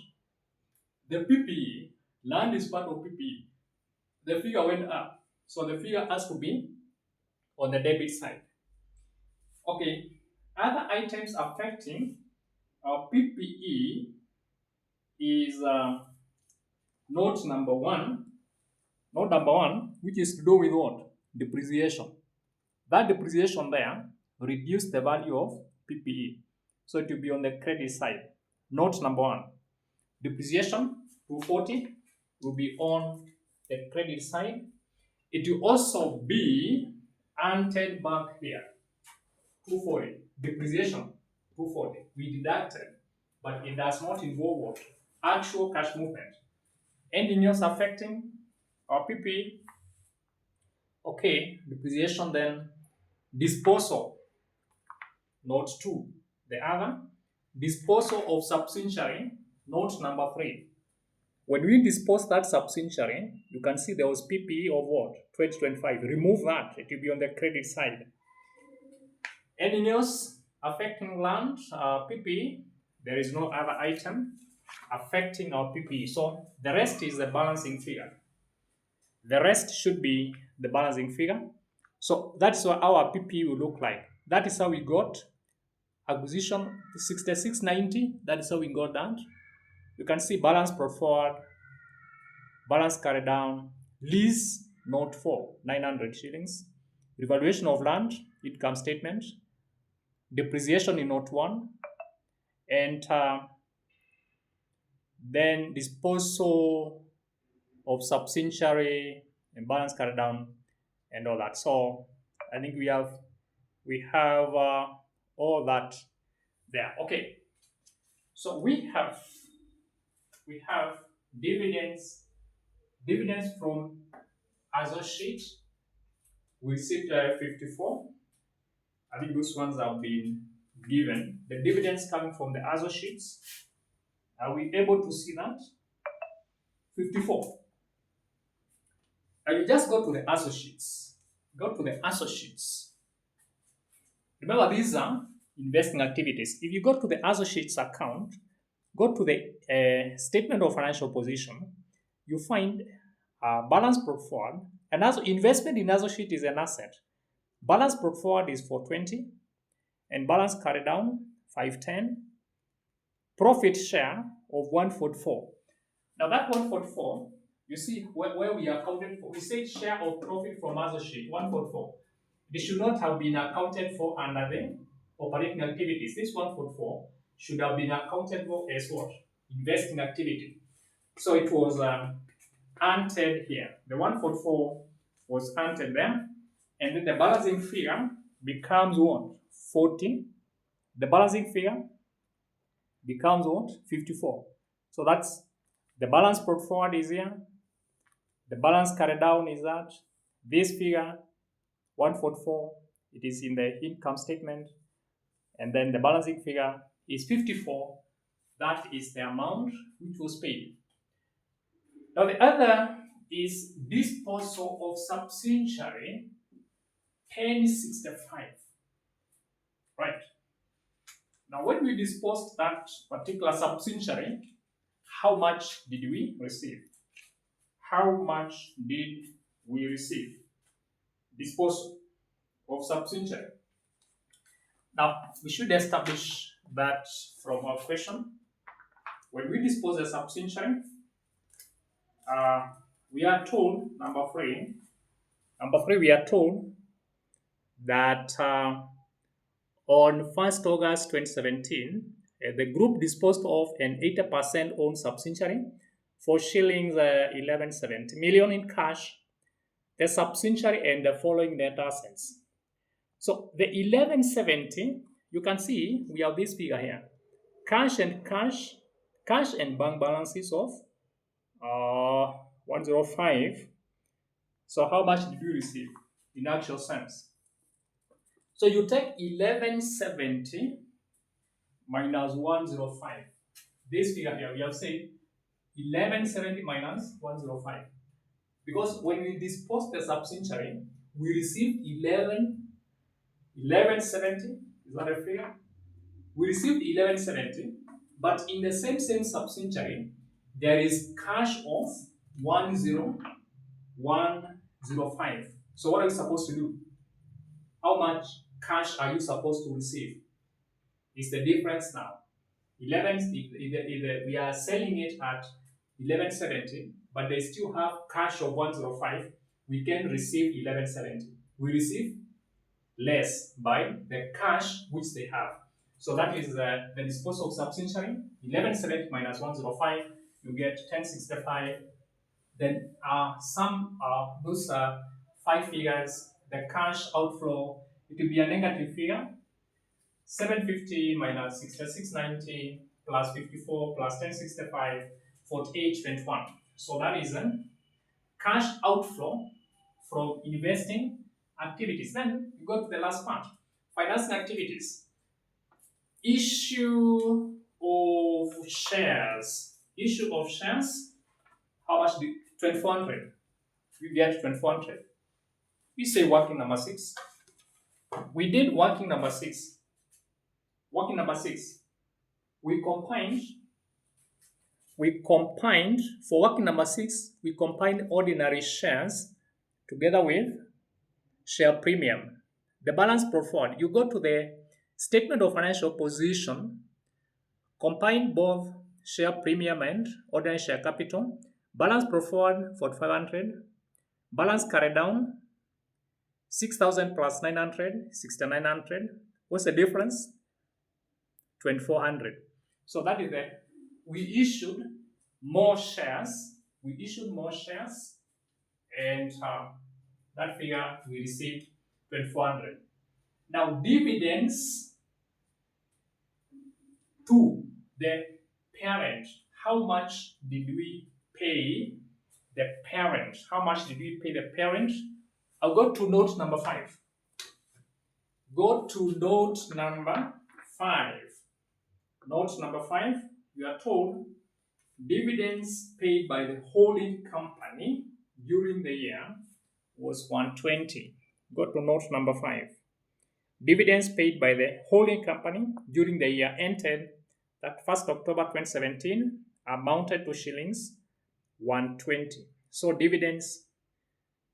Speaker 1: the PPE, land is part of PPE, the figure went up. So the figure has to be on the debit side. Okay, other items affecting our PPE is note number 1. Note number 1, which is to do with what? Depreciation. That depreciation there reduced the value of PPE. So it will be on the credit side. Note number 1. Depreciation, 240, will be on the credit side. It will also be entered back here. 240. Depreciation, 240. We deducted, but it does not involve what? Actual cash movement. Anything else affecting our PPE? Okay, depreciation then. Disposal, note 2. The other, disposal of subsidiary, note number 3. When we dispose that subsidiary, you can see there was PPE of what? 2025. Remove that, it will be on the credit side. Anything else affecting land, PPE? There is no other item affecting our PPE. So the rest is the balancing figure. The rest should be the balancing figure. So that's what our PPE will look like. That is how we got acquisition 6690. That is how we got that. You can see balance brought forward, balance carried down, lease note 4, 900 shillings, revaluation of land, income statement, depreciation in note 1, and then disposal of subsidiary and balance carried down and all that. So I think we have all that there. Okay. So we have dividends from associate. We received 54. I think those ones have been given. The dividends coming from the associates. Are we able to see that? 54. And you just go to the associates. Go to the associates. Remember, these are investing activities. If you go to the associates account, go to the statement of financial position, you find balance brought forward, and also investment in associate is an asset. Balance brought forward is 420, and balance carried down 510. Profit share of 144. Now that 144, you see where we accounted for. We say share of profit from associate 144. This should not have been accounted for under the operating activities. This 144 should have been accounted for as what? Investing activity. So it was entered here. The 144 was entered there, and then the balancing figure becomes what? 40. The balancing figure becomes what? 54. So that's the balance brought forward is here. The balance carried down is that. This figure 144, it is in the income statement, and then the balancing figure is 54. That is the amount which was paid. Now the other is disposal of subsidiary 1065. Right. Now when we disposed that particular subsidiary, how much did we receive? How much did we receive? Disposal of subsidiary. Now, we should establish that from our question. When we dispose a subsidiary, we are told, number three, we are told that on 1st August 2017, the group disposed of an 80% owned subsidiary for shillings 1170 million in cash, the subsidiary and the following net assets. So the 1170, you can see we have this figure here. Cash and bank balances of 105. So how much did you receive in actual sense? So you take 1170 minus 105. This figure here, we have said 1170 minus 105. Because when we dispose the subsidiary, we received 1170. Is that a figure? We received 1170, but in the same subsidiary, there is cash of 10105. So what are you supposed to do? How much cash are you supposed to receive? It's the difference now. We are selling it at 1170, but they still have cash of 105. We can receive 1170. We receive less by the cash which they have. So that is the disposal of subsidiary. 1170 minus 105, you get 1065. Then those 5 figures, the cash outflow, it will be a negative figure. 750 minus 6690 plus 54 plus 1065, 4821. So that is a cash outflow from investing activities. Then you go to the last part, financing activities. Issue of shares. How much? 2400. We get 2400. We say working number 6. We did working number 6. Working number 6. We combined for working number 6. We combined ordinary shares together with share premium. The balance brought forward. You go to the statement of financial position, combine both share premium and ordinary share capital. Balance brought forward 4500. Balance carried down 6000 plus 900, 6900. What's the difference? 2400. So that is we issued more shares. and that figure we received 2400. Now dividends to the parent. How much did we pay the parent? How much did we pay the parent? I'll go to note number 5. Go to note number 5. Note number 5, you are told dividends paid by the holding company during the year was 120. Go to note number 5. Dividends paid by the holding company during the year ended that 1st October 2017 amounted to shillings 120. So dividends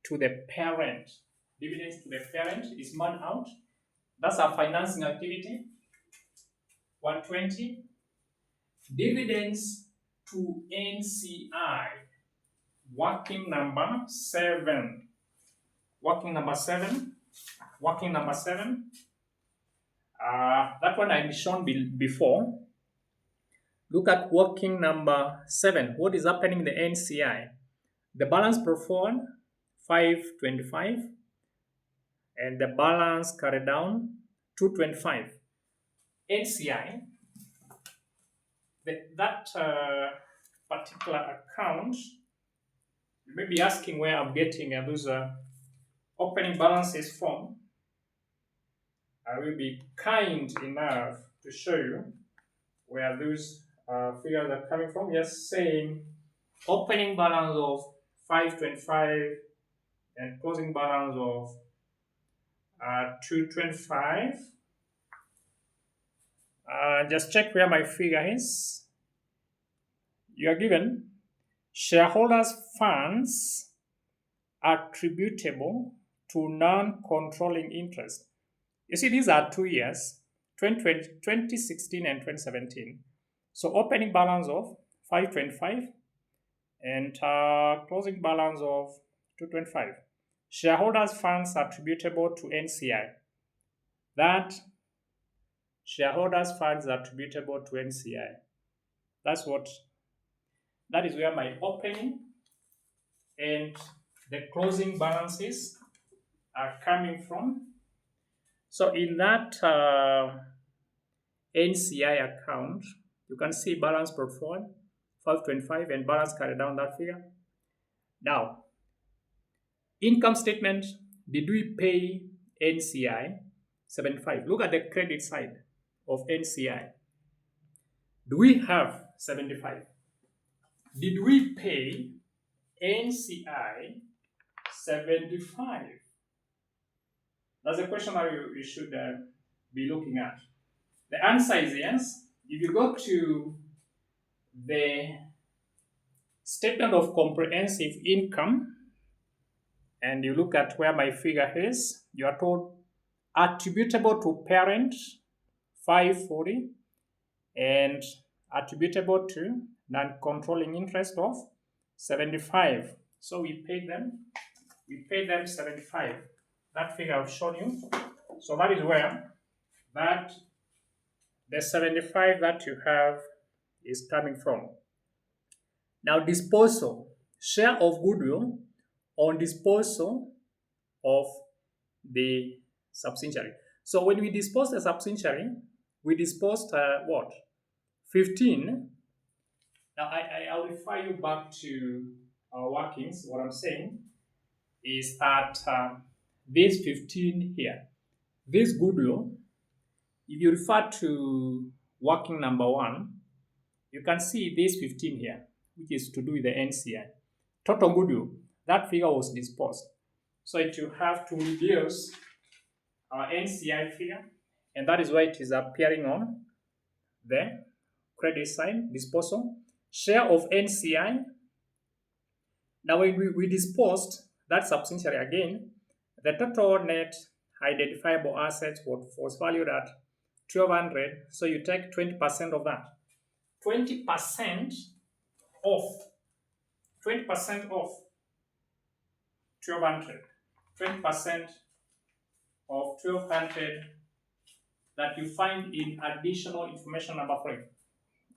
Speaker 1: to the parent. Dividends to the parent is marked out. That's our financing activity. 120. Dividends to NCI. Working number 7. Working number 7. Working number 7. That one I've shown before. Look at working number 7. What is happening in the NCI? The balance performed 525 and the balance carried down 225. NCI, that particular account, you may be asking where I'm getting those opening balances from. I will be kind enough to show you where those figures are coming from. Just saying opening balance of 525 and closing balance of 225. Just check where my figure is. You are given shareholders' funds attributable to non-controlling interest. You see, these are 2 years, 2016 and 2017. So opening balance of 525 and closing balance of 225. Shareholders' funds attributable to NCI. That shareholders' funds attributable to NCI. That is where my opening and the closing balances are coming from. So in that NCI account, you can see balance performed 525 and balance carried down that figure. Now, income statement, did we pay NCI 75? Look at the credit side of NCI. Do we have 75? Did we pay NCI 75? That's the question that you should be looking at. The answer is yes. If you go to the statement of comprehensive income and you look at where my figure is, you are told attributable to parent 540 and attributable to non-controlling interest of 75. So we paid them 75. That figure I've shown you. So that is where the 75 that you have is coming from. Now disposal, share of goodwill on disposal of the subsidiary. So when we dispose the subsidiary, we disposed what? 15. Now I'll refer you back to our workings. What I'm saying is that this 15 here, this goodwill, if you refer to working number 1, you can see this 15 here, which is to do with the NCI. Total goodwill, that figure was disposed. So it will have to reduce our NCI figure, and that is why it is appearing on the credit side, disposal. Share of NCI. Now when we disposed that subsidiary again, the total net identifiable assets was valued at 1200. So you take 20% of that. 20% off 1200. 20% of 1200 that you find in additional information number 3.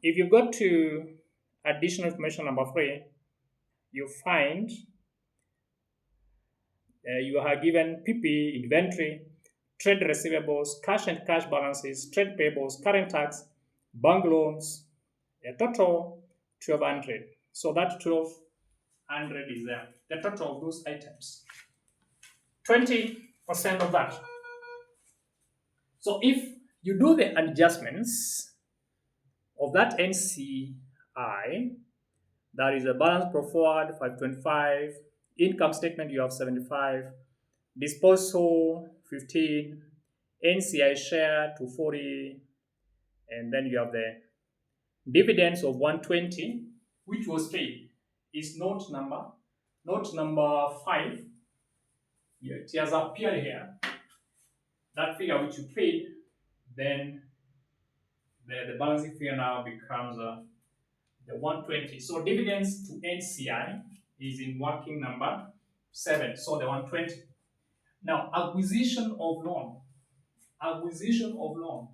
Speaker 1: If you go to additional information number 3, you find You are given PP, inventory, trade receivables, cash and cash balances, trade payables, current tax, bank loans, a total 1200. So that 1200 is there, the total of those items. 20% of that. So if you do the adjustments of that NCI, that is a balance pro forward 525, income statement you have 75, disposal 15, NCI share 240, and then you have the dividends of 120, which was paid. Is note number 5. It has appeared here. That figure which you paid, then the balancing figure now becomes the 120. So dividends to NCI is in working number 7, so the 120. Now, acquisition of loan. Acquisition of loan.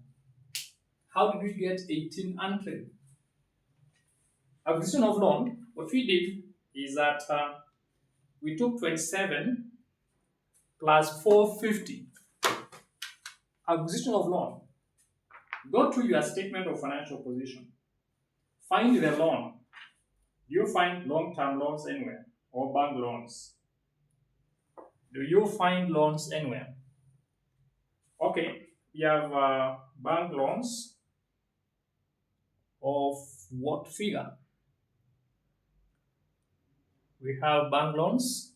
Speaker 1: How did we get 1800? Acquisition of loan, what we did is that we took 27 plus 450. Acquisition of loan. Go to your statement of financial position. Find the loan. Do you find long-term loans anywhere or bank loans? Do you find loans anywhere? Okay, we have bank loans of what figure? We have bank loans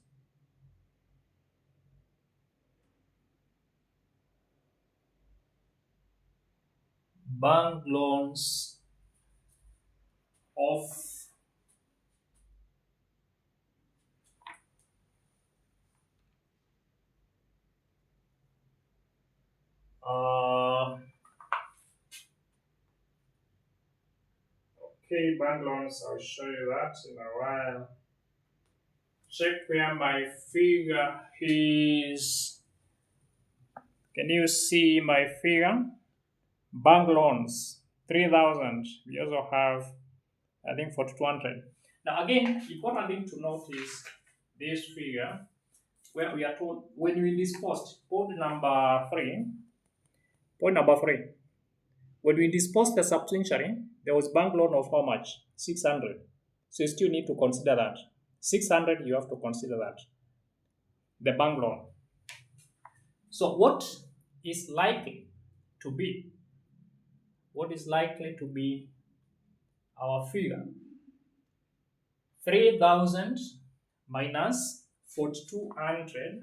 Speaker 1: of okay, bank loans, I'll show you that in a while. Check where my figure is. Can you see my figure? Bank loans 3000. We also have, I think, 4200. Now again, important thing to note is this figure where we are told when we disposed, point number 3, when we disposed the subsidiary, there was bank loan of how much? 600. So you still need to consider that. 600, you have to consider that. The bank loan. So what is likely to be? What is likely to be our figure? 3000 minus 4200.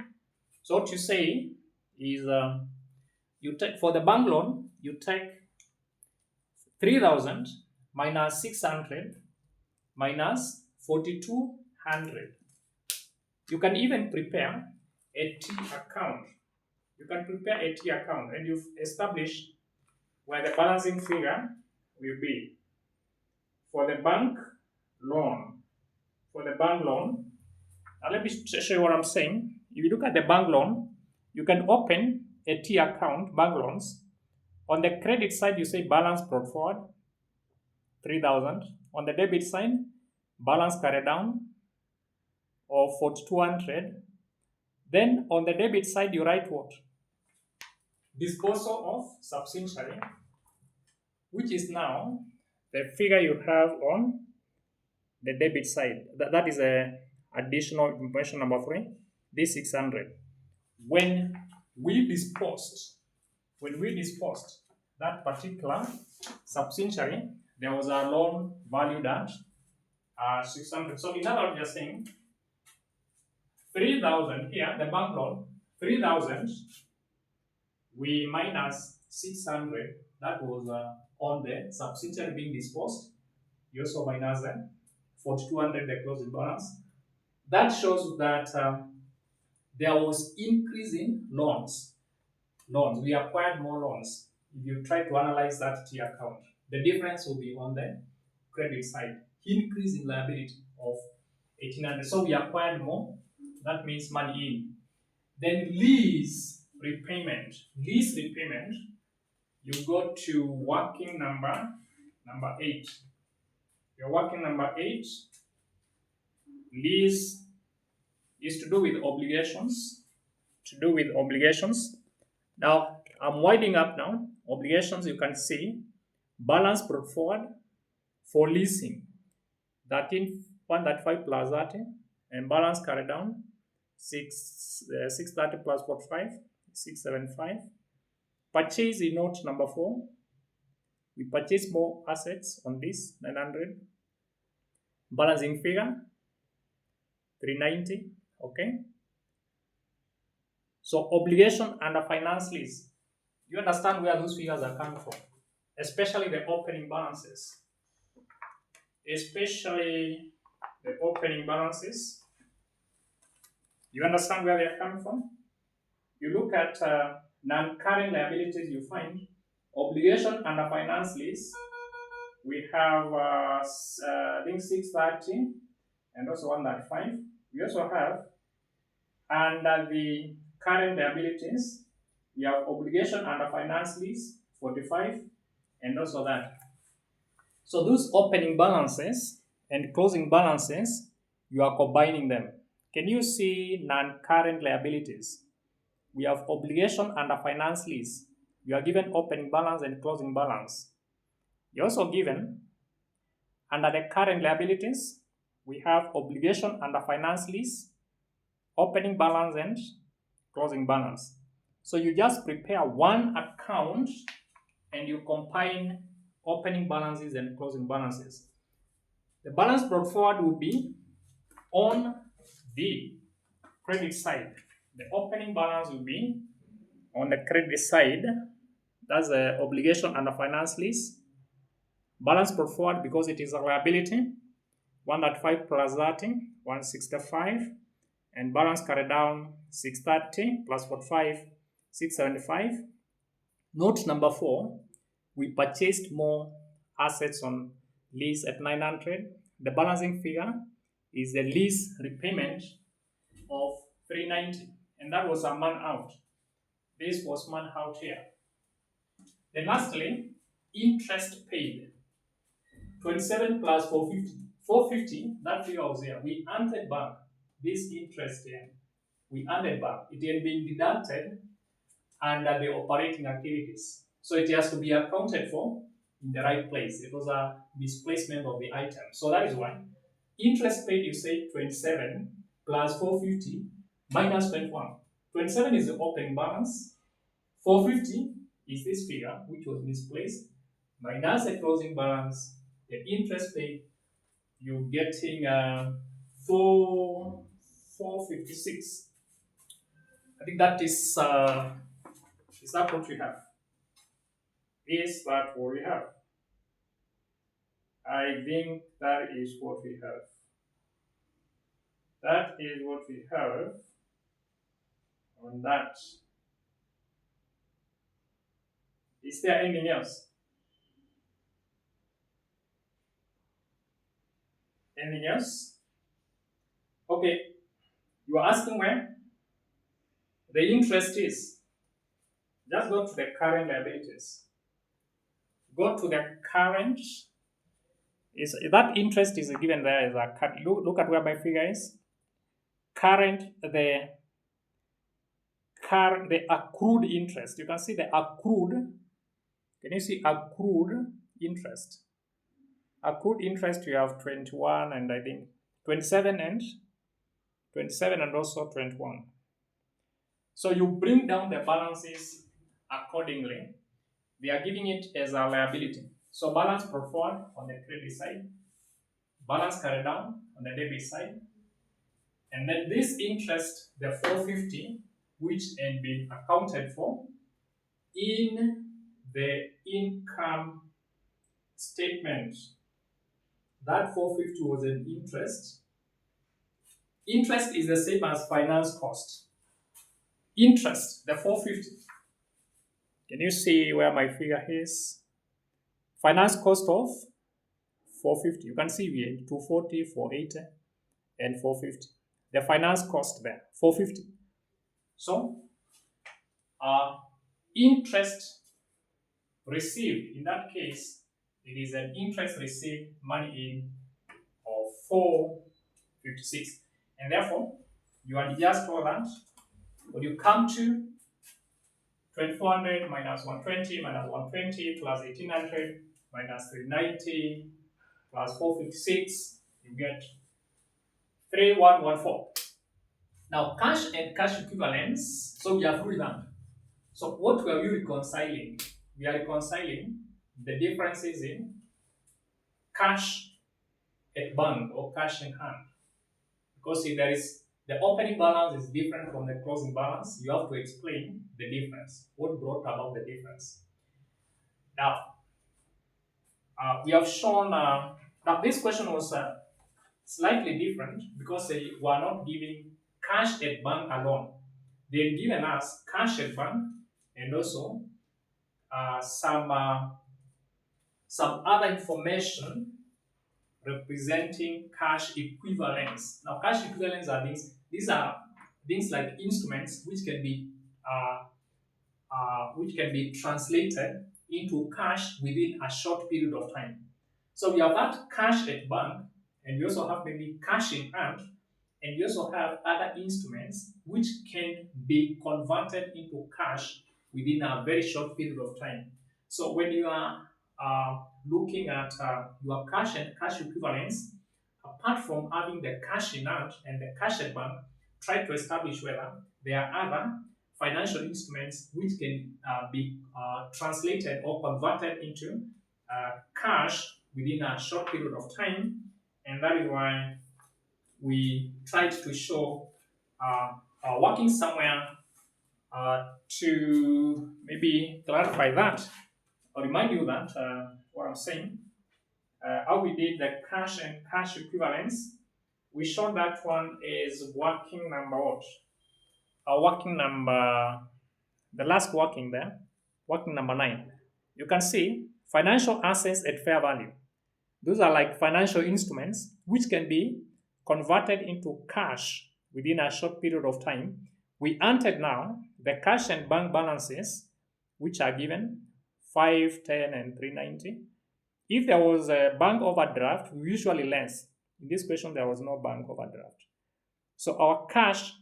Speaker 1: So what you say is you take for the bank loan, you take 3000 minus 600 minus 4200. You can even prepare a T account. You can prepare a T account and you've established where the balancing figure will be. For the bank loan, now let me show you what I'm saying. If you look at the bank loan, you can open a T account, bank loans. On the credit side, you say balance brought forward, 3000. On the debit side, balance carried down of 4200. Then on the debit side, you write what? Disposal of subsidiary, which is now the figure you have on the debit side. That is a additional information number 3. This 600. When we disposed that particular subsidiary, there was a loan valued at 600. So in other words, you're saying 3000 here, the bank loan, 3000, we minus 600, that was on the subsidiary being disposed. You also minus 4200, the closing balance. That shows that there was increase in loans. We acquired more loans. If you try to analyze that T account, the difference will be on the credit side. Increase in liability of 1800. So we acquired more. That means money in. Then lease repayment. You go to working number 8. Your working number 8, lease is to do with obligations. To do with obligations. Now I'm winding up now. Obligations, you can see balance brought forward for leasing 13,135 plus 30, and balance carried down 630 plus 45 675. Purchase in note number 4, we purchase more assets on this 900. Balancing figure 390. Okay, so obligation under finance lease, you understand where those figures are coming from, especially the opening balances. Especially the opening balances. You understand where they are coming from? You look at non-current liabilities, you find obligation under finance lease. We have, I think, 630 and also 195. We also have under the current liabilities, we have obligation under finance lease 45 and also that. So those opening balances and closing balances, you are combining them. Can you see non-current liabilities? We have obligation under finance lease. You are given opening balance and closing balance. You're also given under the current liabilities, we have obligation under finance lease, opening balance and closing balance. So you just prepare one account and you combine opening balances and closing balances. The balance brought forward will be on the credit side. The opening balance will be on the credit side. That's the obligation under finance lease. Balance brought forward because it is a liability. 135 plus 30, 165. And balance carried down 630 plus 45, 675. Note number 4, we purchased more assets on lease at 900. The balancing figure is the lease repayment of 390, and that was a man out. This was man out here. Then lastly, interest paid 27 plus 450. 450, that figure was here. We earned back this interest here. We earned back. It had been deducted under the operating activities. So it has to be accounted for in the right place. It was a misplacement of the item. So that is why interest paid, you say 27 plus 450 minus 21. 27 is the opening balance. 450 is this figure which was misplaced minus the closing balance. The interest paid, you're getting 456. I think that is that what we have? Is that what we have? I think that is what we have. That is what we have on that. Is there anything else? Anything else? Okay, you are asking where the interest is. Just go to the current liabilities. Go to the current. Is that interest is given there as a look at where my figure is. Current, the accrued interest. You can see the accrued. Can you see accrued interest? Accrued interest, you have 21 and I think 27 and also 21. So you bring down the balances accordingly. They are giving it as a liability. So balance brought forward on the credit side, balance carried down on the debit side, and then this interest, the 450, which had been accounted for in the income statement. That 450 was an interest. Interest is the same as finance cost. Interest, the 450. Can you see where my figure is? Finance cost of 450. You can see here 240, 480, and 450. The finance cost there, 450. So, interest received, in that case, it is an interest received money in of 456. And therefore, You adjust all that. When you come to 2400 minus 120 minus 120 plus 1800 minus 390 plus 456, you get 3114. Now, cash and cash equivalents, so we have revamped. So, what were we reconciling? We are reconciling the differences in cash at bank or cash in hand. Because if there is the opening balance is different from the closing balance, you have to explain the difference. What brought about the difference? Now, we have shown, now this question was slightly different because they were not giving cash at bank alone. They've given us cash at bank and also some other information representing cash equivalents. Now, cash equivalents are these are things like instruments which can be translated into cash within a short period of time. So we have had cash at bank, and we also have maybe cash in hand, and we also have other instruments which can be converted into cash within a very short period of time. So when you are looking at your cash and cash equivalents, apart from having the cash in hand and the cash at bank, try to establish whether there are other financial instruments which can be translated or converted into cash within a short period of time, and that is why we tried to show working somewhere to maybe clarify that or remind you that what I'm saying, how we did the cash and cash equivalents. We showed that one is working number what? Working number, the last working there, working number 9. You can see financial assets at fair value. Those are like financial instruments which can be converted into cash within a short period of time. We entered now the cash and bank balances, which are given 5, 10, and 390. If there was a bank overdraft, we usually less. In this question, there was no bank overdraft. So our cash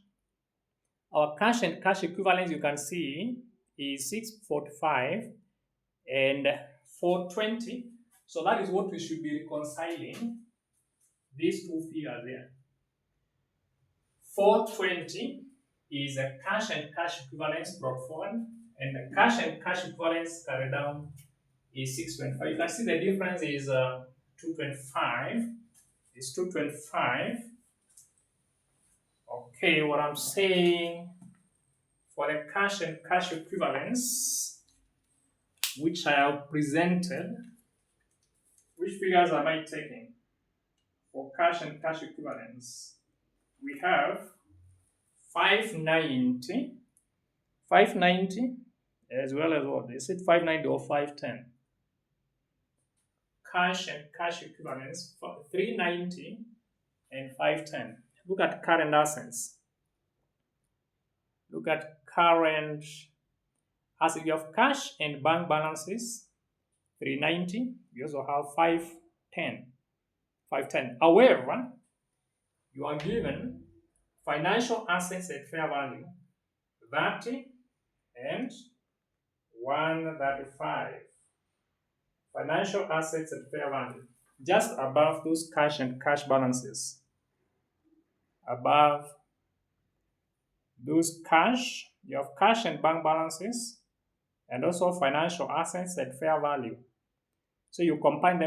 Speaker 1: and cash equivalents, you can see, is 645 and 420. So that is what we should be reconciling, these two figures there. 420 is a cash and cash equivalents brought forward, and the cash and cash equivalents carried down is 625. You can see the difference is 225. It's 225. Okay, what I'm saying for the cash and cash equivalents, which I have presented, which figures am I taking? For cash and cash equivalents, we have 590, as well as what? Is it 590 or 510? Cash and cash equivalents for 390 and 510. Look at current assets. Look at current assets. You have cash and bank balances, 390. You also have 510. However, you are given financial assets at fair value, 30 and 135. Financial assets at fair value, just above those cash and cash balances. Above those cash, you have cash and bank balances, and also financial assets at fair value. So you combine them